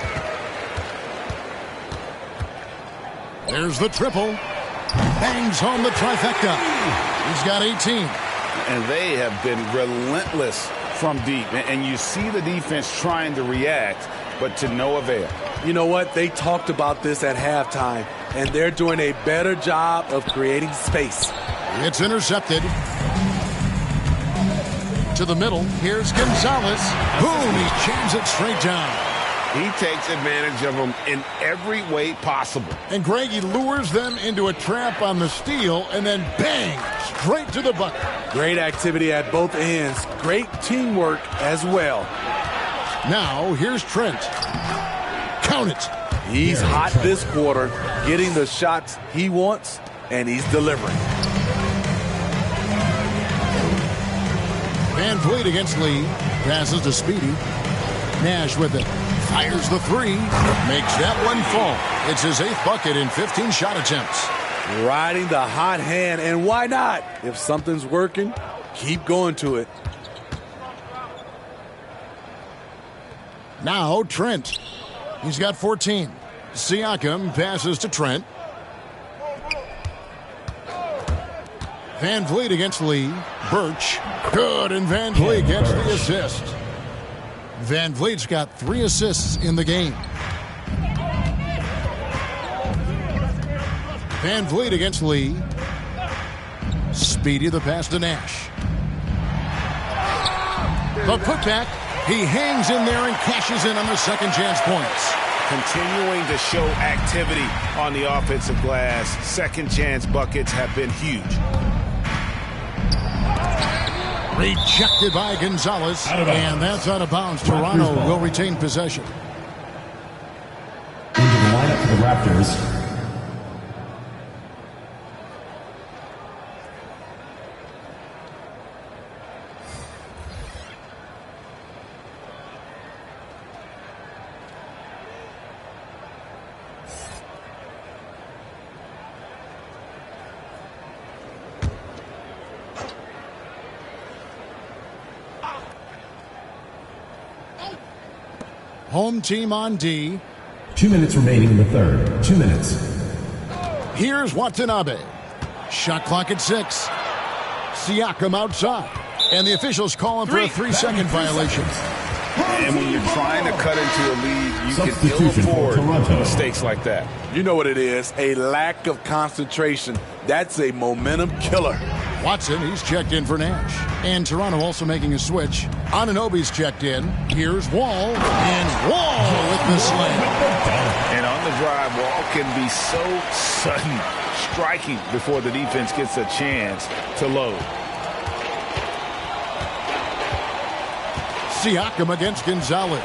There's the triple. Bangs home the trifecta. He's got 18. And they have been relentless from deep. And you see the defense trying to react, but to no avail. You know what? They talked about this at halftime, and they're doing a better job of creating space. It's intercepted. To the middle. Here's Gonzalez. Boom! He jams it straight down. He takes advantage of them in every way possible. And Greg, he lures them into a trap on the steal, and then bang! Straight to the bucket. Great activity at both ends. Great teamwork as well. Now, here's Trent. Count it. He's hot this quarter, getting the shots he wants, and he's delivering. Van Vliet against Lee. Passes to Speedy. Nash with it. Fires the three. Makes that one fall. It's his 8th bucket in 15 shot attempts. Riding the hot hand, and why not? If something's working, keep going to it. Now Trent. He's got 14. Siakam passes to Trent. Van Vliet against Lee. Birch. Good, and Van Vliet gets the assist. Van Vliet's got 3 assists in the game. Van Vliet against Lee. Speedy the pass to Nash. The putback. He hangs in there and cashes in on the second chance points. Continuing to show activity on the offensive glass. Second chance buckets have been huge. Rejected by Gonzalez. And that's out of bounds. Toronto will retain possession. Into the lineup for the Raptors. Home team on D. 2 minutes remaining in the third. 2 minutes. Here's Watanabe. Shot clock at 6. Siakam outside. And the officials calling for a 3-second violation. And when you're trying to cut into a lead, you can ill afford mistakes like that. You know what it is, a lack of concentration. That's a momentum killer. Watson, he's checked in for Nash. And Toronto also making a switch. Anunoby's checked in. Here's Wall. And Wall with the slam. And on the drive, Wall can be so sudden, striking before the defense gets a chance to load. Siakam against Gonzalez.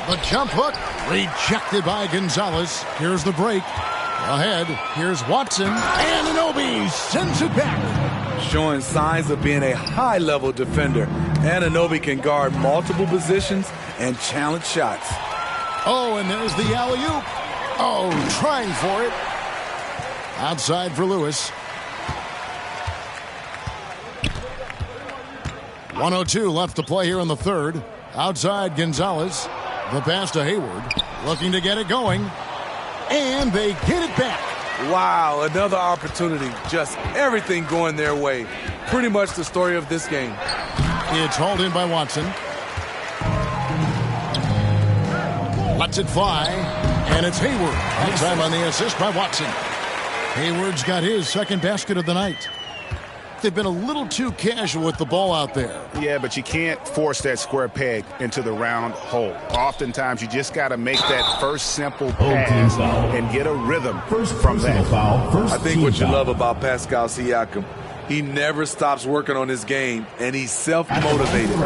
The jump hook rejected by Gonzalez. Here's the break. Ahead, here's Watson. Anunoby sends it back. Showing signs of being a high-level defender. Anunoby can guard multiple positions and challenge shots. Oh, and there's the alley-oop. Oh, trying for it. Outside for Lewis. 1:02 left to play here in the third. Outside Gonzalez. The pass to Hayward. Looking to get it going. And they get it back. Wow, another opportunity. Just everything going their way. Pretty much the story of this game. It's hauled in by Watson. Lets it fly. And it's Hayward. That time on the assist by Watson. Hayward's got his second basket of the night. They've been a little too casual with the ball out there. Yeah, but you can't force that square peg into the round hole. Oftentimes, you just got to make that first simple pass and get a rhythm from that. I think what you love about Pascal Siakam, he never stops working on his game, and he's self-motivated.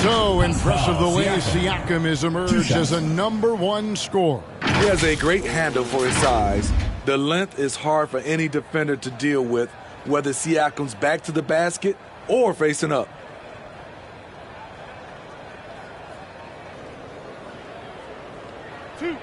So impressive the way Siakam has emerged as a #1 scorer. He has a great handle for his size. The length is hard for any defender to deal with, whether Siakam's back to the basket or facing up. Two.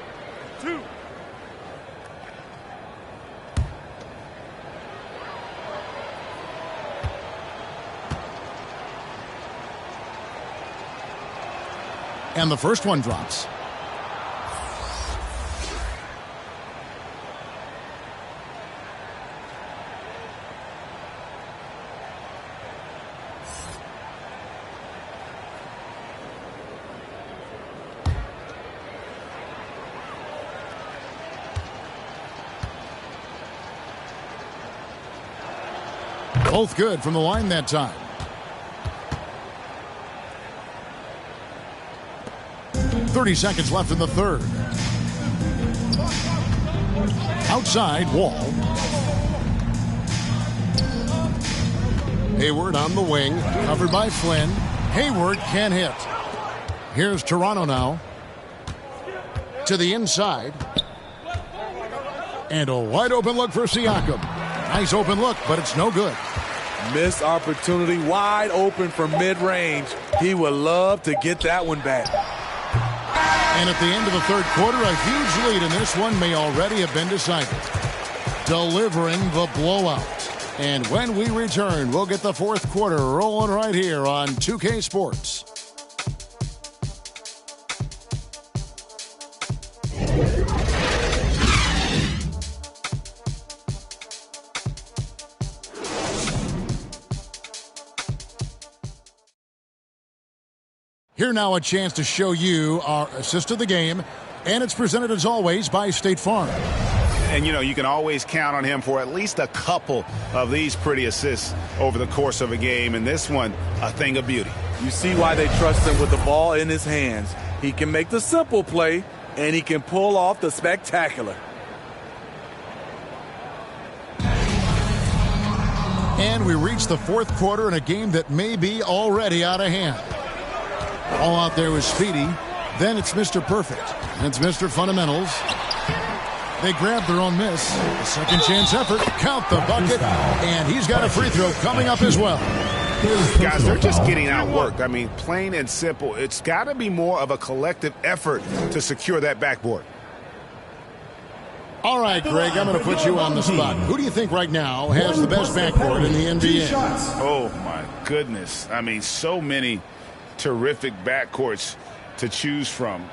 And the first one drops. Both good from the line that time. .30 seconds left in the third. Outside, Wall. Hayward on the wing, covered by Flynn. Hayward can't hit. Here's Toronto now. To the inside. And a wide open look for Siakam. Nice open look, but it's no good. Missed opportunity, wide open from mid-range. He would love to get that one back. And at the end of the third quarter, a huge lead in this one may already have been decided. Delivering the blowout. And when we return, we'll get the fourth quarter rolling right here on 2K Sports. Here now a chance to show you our assist of the game, and it's presented as always by State Farm. And, you know, you can always count on him for at least a couple of these pretty assists over the course of a game, and this one, a thing of beauty. You see why they trust him with the ball in his hands. He can make the simple play, and he can pull off the spectacular. And we reach the fourth quarter in a game that may be already out of hand. All out there was Speedy. Then it's Mr. Perfect. And it's Mr. Fundamentals. They grab their own miss. A second chance effort. Count the bucket. And he's got a free throw coming up as well. Guys, they're just getting outworked. I mean, plain and simple. It's got to be more of a collective effort to secure that backboard. All right, Greg, I'm going to put you on the spot. Who do you think right now has the best backboard in the NBA? Oh, my goodness. I mean, so many terrific backcourts to choose from.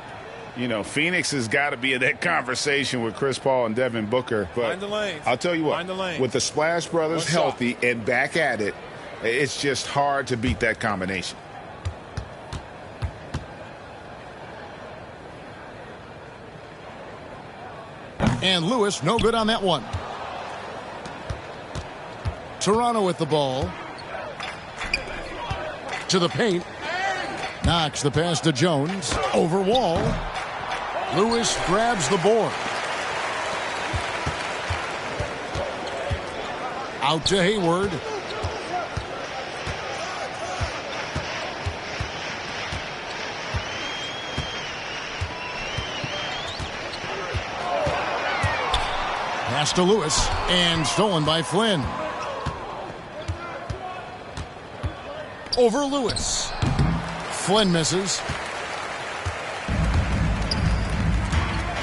You know, Phoenix has got to be in that conversation with Chris Paul and Devin Booker. But I'll tell you what, with the Splash Brothers healthy and back at it, it's just hard to beat that combination. And Lewis, no good on that one. Toronto with the ball. To the paint. Knocks the pass to Jones. Over Wall. Lewis grabs the board. Out to Hayward. Pass to Lewis. And stolen by Flynn. Over Lewis. Flynn misses.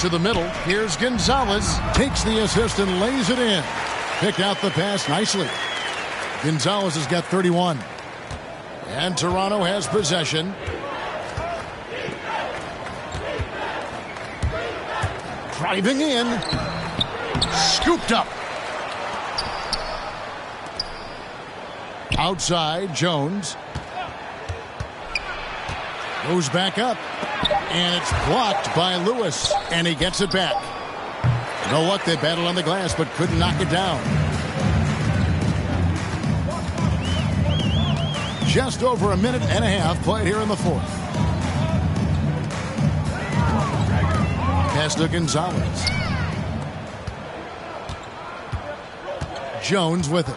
To to the middle. Here's Gonzalez. Takes the assist and lays it in. Picked out the pass nicely. Gonzalez has got 31. And Toronto has possession. Driving in. Scooped up. Outside, Jones. Goes back up. And it's blocked by Lewis. And he gets it back. No luck, they battled on the glass, but couldn't knock it down. Just over a minute and a half played here in the fourth. Pass to Gonzalez. Jones with it.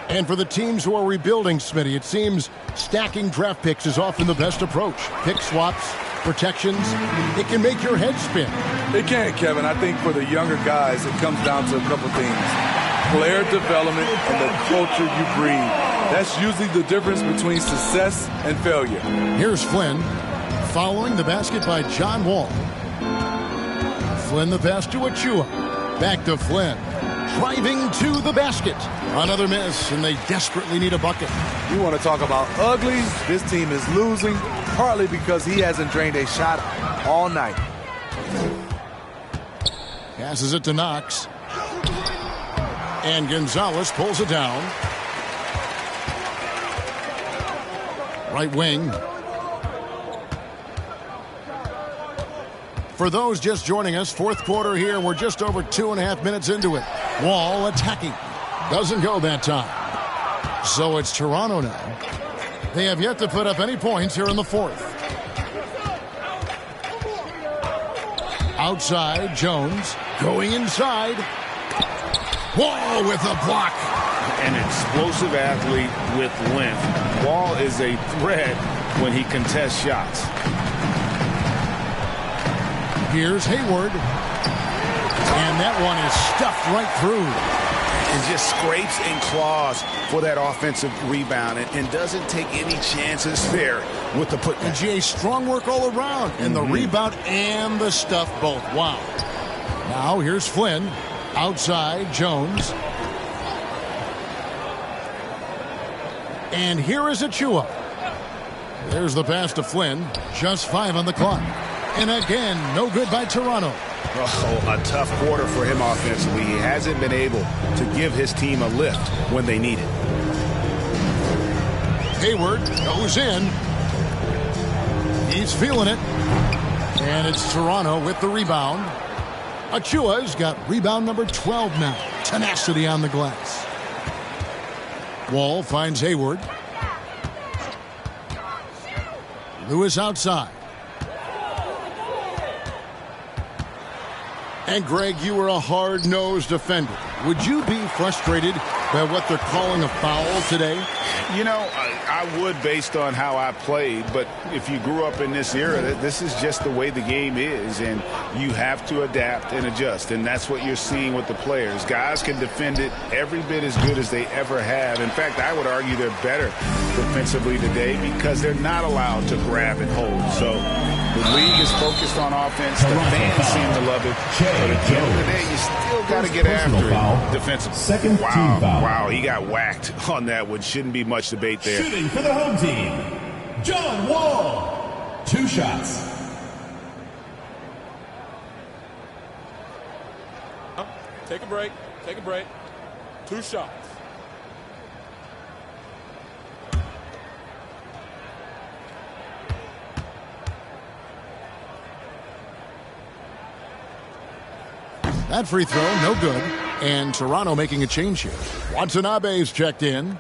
And for the teams who are rebuilding, Smitty, it seems stacking draft picks is often the best approach. Pick swaps, protections, it can make your head spin. It can, Kevin. I think for the younger guys, it comes down to a couple things. Player development and the culture you breed. That's usually the difference between success and failure. Here's Flynn, following the basket by John Wall. Flynn the pass to Achua. Back to Flynn. Driving to the basket. Another miss, and they desperately need a bucket. You want to talk about ugly? This team is losing, partly because he hasn't drained a shot all night. Passes it to Knox. And Gonzalez pulls it down. Right wing. For those just joining us, fourth quarter here. We're just over 2.5 minutes into it. Wall attacking. Doesn't go that time. So it's Toronto now. They have yet to put up any points here in the fourth. Outside, Jones. Going inside. Wall with a block. An explosive athlete with length. Wall is a threat when he contests shots. Here's Hayward. And that one is stuffed right through. And just scrapes and claws for that offensive rebound and doesn't take any chances there with the putback. And GA, strong work all around. And the rebound and the stuff both. Wow. Now here's Flynn. Outside, Jones. And here is Achua. There's the pass to Flynn. Just 5 on the clock. And again, no good by Toronto. Oh, a tough quarter for him offensively. He hasn't been able to give his team a lift when they need it. Hayward goes in. He's feeling it. And it's Toronto with the rebound. Achua's got rebound number 12 now. Tenacity on the glass. Wall finds Hayward. Lewis outside. And Greg, you were a hard-nosed defender. Would you be frustrated by what they're calling a foul today? You know, I would based on how I played, but if you grew up in this era, this is just the way the game is, and you have to adapt and adjust, and that's what you're seeing with the players. Guys can defend it every bit as good as they ever have. In fact, I would argue they're better defensively today because they're not allowed to grab and hold. So the league is focused on offense. The fans seem to love it. But at the end of the day, you still got to get after it defensively. Second team foul. Wow, he got whacked on that one. Shouldn't be much debate there. Shooting for the home team, John Wall. 2 shots. Take a break. Take a break. 2 shots. That free throw, no good. And Toronto making a change here. Watanabe's checked in.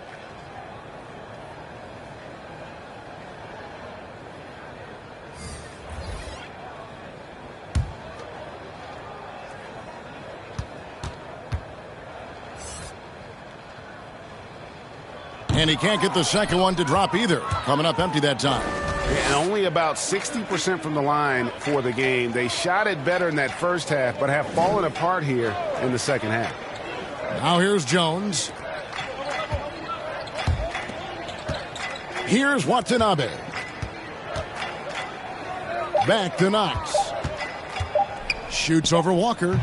And he can't get the second one to drop either. Coming up empty that time. And only about 60% from the line for the game. They shot it better in that first half, but have fallen apart here in the second half. Now here's Jones. Here's Watanabe. back to Knox. Shoots over Walker.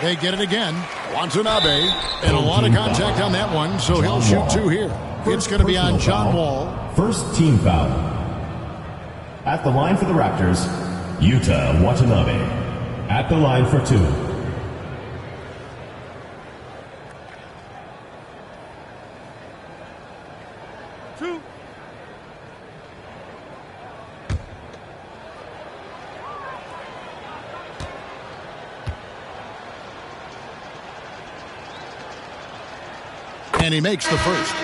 They get it again. Watanabe. And a lot of contact on that one, so he'll shoot two here. It's going to be on John Wall. First team foul. At the line for the Raptors, Yuta Watanabe. At the line for two. And he makes the first.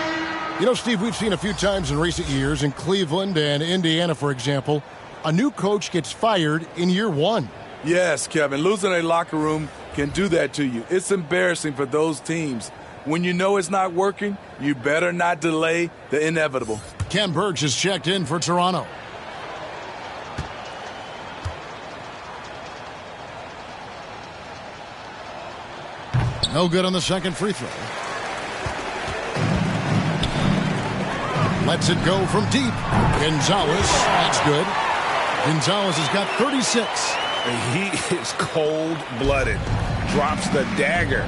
You know, Steve, we've seen a few times in recent years in Cleveland and Indiana, for example, a new coach gets fired in year one. Yes, Kevin. Losing a locker room can do that to you. It's embarrassing for those teams. When you know it's not working, you better not delay the inevitable. Ken Burks is checked in for Toronto. No good on the second free throw. Lets it go from deep. Gonzalez, that's good. Gonzalez has got 36. He is cold-blooded. Drops the dagger.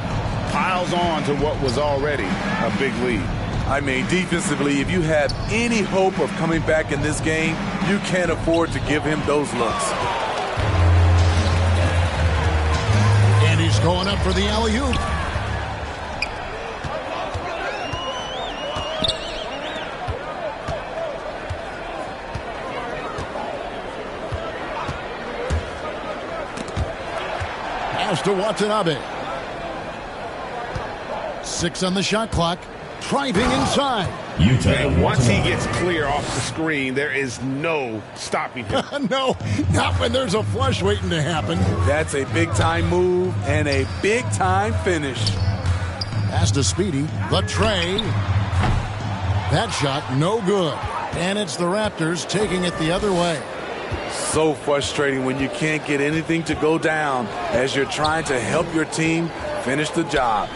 Piles on to what was already a big lead. I mean, defensively, if you have any hope of coming back in this game, you can't afford to give him those looks. And he's going up for the alley-oop. To Watanabe. 6 on the shot clock. Driving inside. And once he gets clear off the screen, there is no stopping him. No, not when there's a flush waiting to happen. That's a big-time move and a big-time finish. Pass to Speedy. The tray. That shot, no good. And it's the Raptors taking it the other way. So frustrating when you can't get anything to go down as you're trying to help your team finish the job.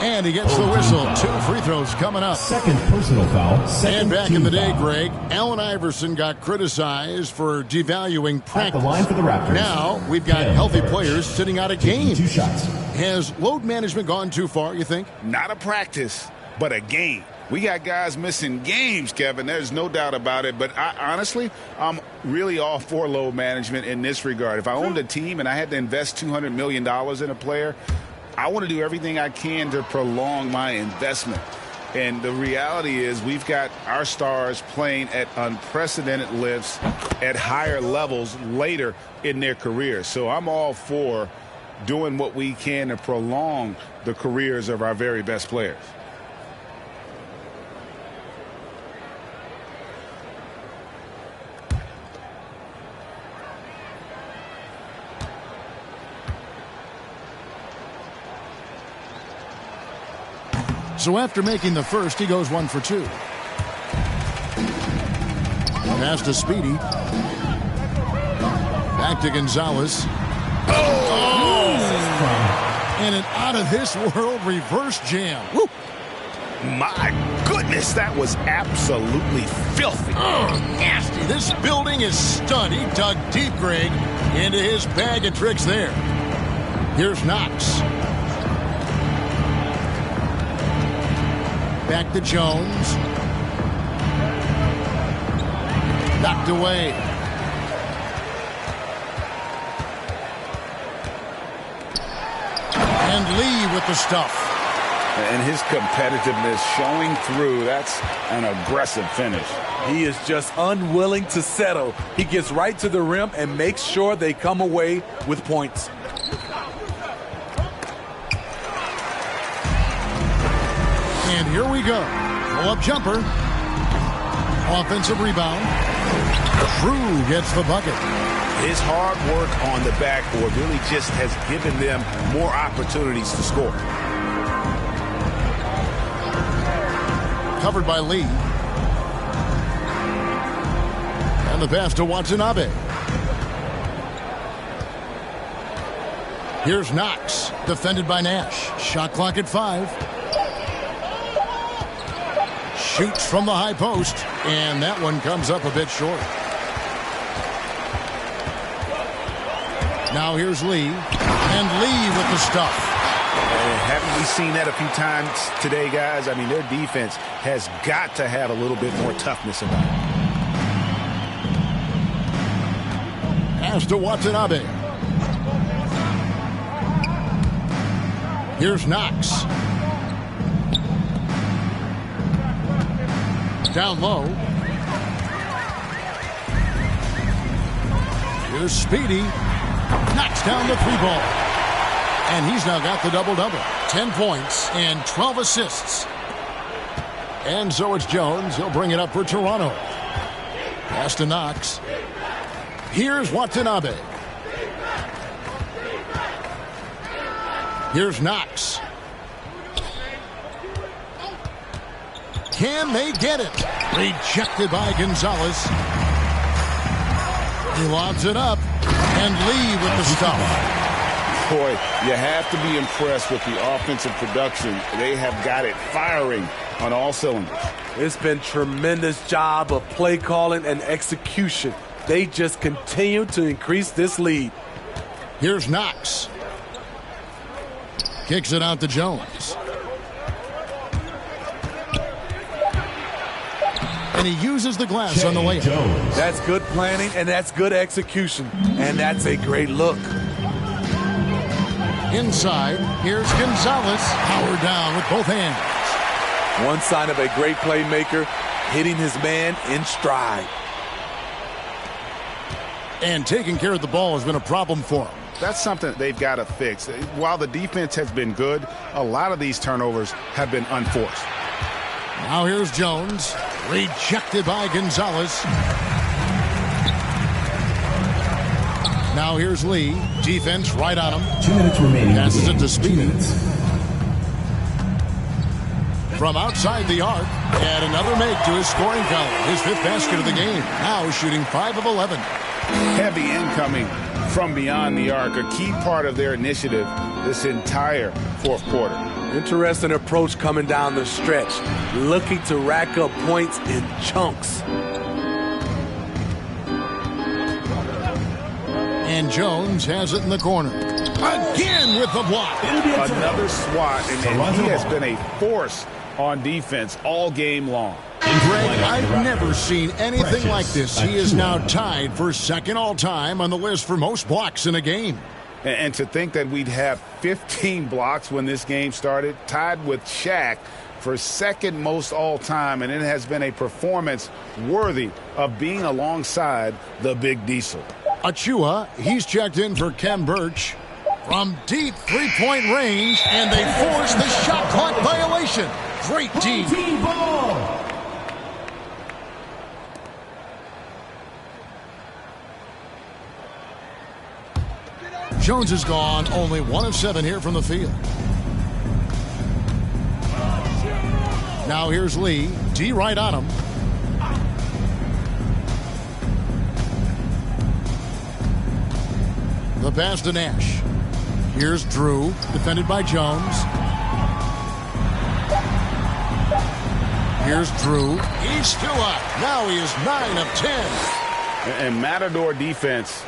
And he gets the whistle. 2 free throws coming up. Second personal foul. And back in the day, Greg, Allen Iverson got criticized for devaluing practice. At the line for the Raptors. Now we've got healthy players sitting out of games. 2 shots. Has load management gone too far, you think? Not a practice, but a game. We got guys missing games, Kevin. There's no doubt about it. But honestly, I'm really all for load management in this regard. If I owned a team and I had to invest $200 million in a player, I want to do everything I can to prolong my investment. And the reality is we've got our stars playing at unprecedented lifts at higher levels later in their careers. So I'm all for doing what we can to prolong the careers of our very best players. So after making the first, he goes 1 for 2. Pass to Speedy. Back to Gonzalez. Oh! And an out-of-this-world reverse jam. Woo! My goodness, that was absolutely filthy. Oh, nasty. This building is stunned. He dug deep, Greg, into his bag of tricks there. Here's Knox. Back to Jones. Knocked away. And Lee with the stuff. And his competitiveness showing through. That's an aggressive finish. He is just unwilling to settle. He gets right to the rim and makes sure they come away with points. And here we go. Pull-up jumper. Offensive rebound. Drew gets the bucket. His hard work on the backboard really just has given them more opportunities to score. Covered by Lee. And the pass to Watanabe. Here's Knox. Defended by Nash. Shot clock at 5. Shoots from the high post, and that one comes up a bit short. Now here's Lee. And Lee with the stuff. Haven't we seen that a few times today, guys? I mean, their defense has got to have a little bit more toughness about it. Pass to Watanabe. Here's Knox. Down low. Here's Speedy. Knocks down the 3-ball. And he's now got the double-double. 10 points and 12 assists. And so it's Jones. He'll bring it up for Toronto. Pass to Knox. Here's Watanabe. Here's Knox. Can they get it? Rejected by Gonzalez. He lobs it up. And Lee with the stop. Boy, you have to be impressed with the offensive production. They have got it firing on all cylinders. It's been tremendous job of play calling and execution. They just continue to increase this lead. Here's Knox. Kicks it out to Jones. And he uses the glass on the layup. That's good planning, and that's good execution. And that's a great look. Inside, here's Gonzalez. Power down with both hands. One sign of a great playmaker, hitting his man in stride. And taking care of the ball has been a problem for him. That's something they've got to fix. While the defense has been good, a lot of these turnovers have been unforced. Now here's Jones. Rejected by Gonzalez. Now here's Lee. Defense right on him. 2 minutes remaining. Passes it to Speedy. From outside the arc. And another make to his scoring column. His 5th basket of the game. Now shooting 5 of 11. Heavy incoming from beyond the arc. A key part of their initiative this entire 4th quarter. Interesting approach coming down the stretch. Looking to rack up points in chunks. And Jones has it in the corner. Again with the block. Another swat, and he has been a force on defense all game long. Greg, I've never seen anything like this. He is now tied for 2nd all-time on the list for most blocks in a game. And to think that we'd have 15 blocks when this game started, tied with Shaq for 2nd most all-time, and it has been a performance worthy of being alongside the Big Diesel. Achua, he's checked in for Kem Birch. From deep 3-point range, and they force the shot clock violation. Great team. Team ball. Jones is gone. Only 1 of 7 here from the field. Now here's Lee. D right on him. The pass to Nash. Here's Drew, defended by Jones. Here's Drew. He's still up. Now he is 9 of 10. And Matador defense,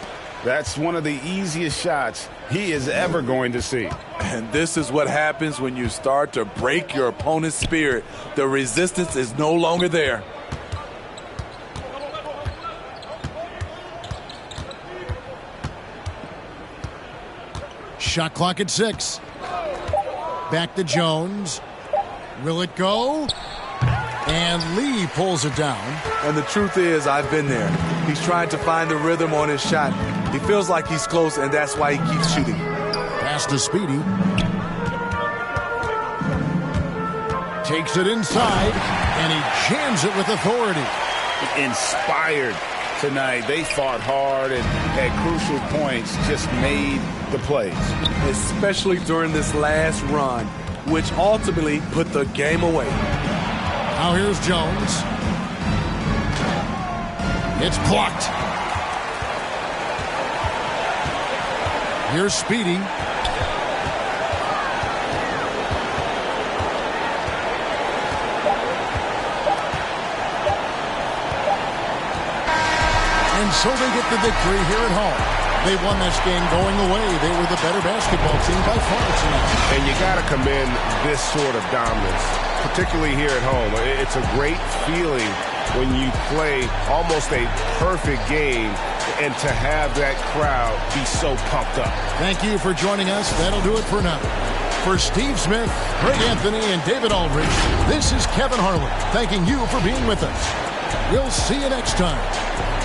that's one of the easiest shots he is ever going to see. And this is what happens when you start to break your opponent's spirit. The resistance is no longer there. Shot clock at 6. Back to Jones. Will it go? And Lee pulls it down. And the truth is, I've been there. He's trying to find the rhythm on his shot. He feels like he's close, and that's why he keeps shooting. Pass to Speedy. Takes it inside, and he jams it with authority. Inspired tonight. They fought hard and at crucial points just made the plays. Especially during this last run, which ultimately put the game away. Now here's Jones. It's blocked. Here's Speedy. And so they get the victory here at home. They won this game going away. They were the better basketball team by far tonight. And you got to commend this sort of dominance, particularly here at home. It's a great feeling when you play almost a perfect game and to have that crowd be so pumped up. Thank you for joining us. That'll do it for now. For Steve Smith, Greg Anthony, and David Aldridge, this is Kevin Harlan thanking you for being with us. We'll see you next time.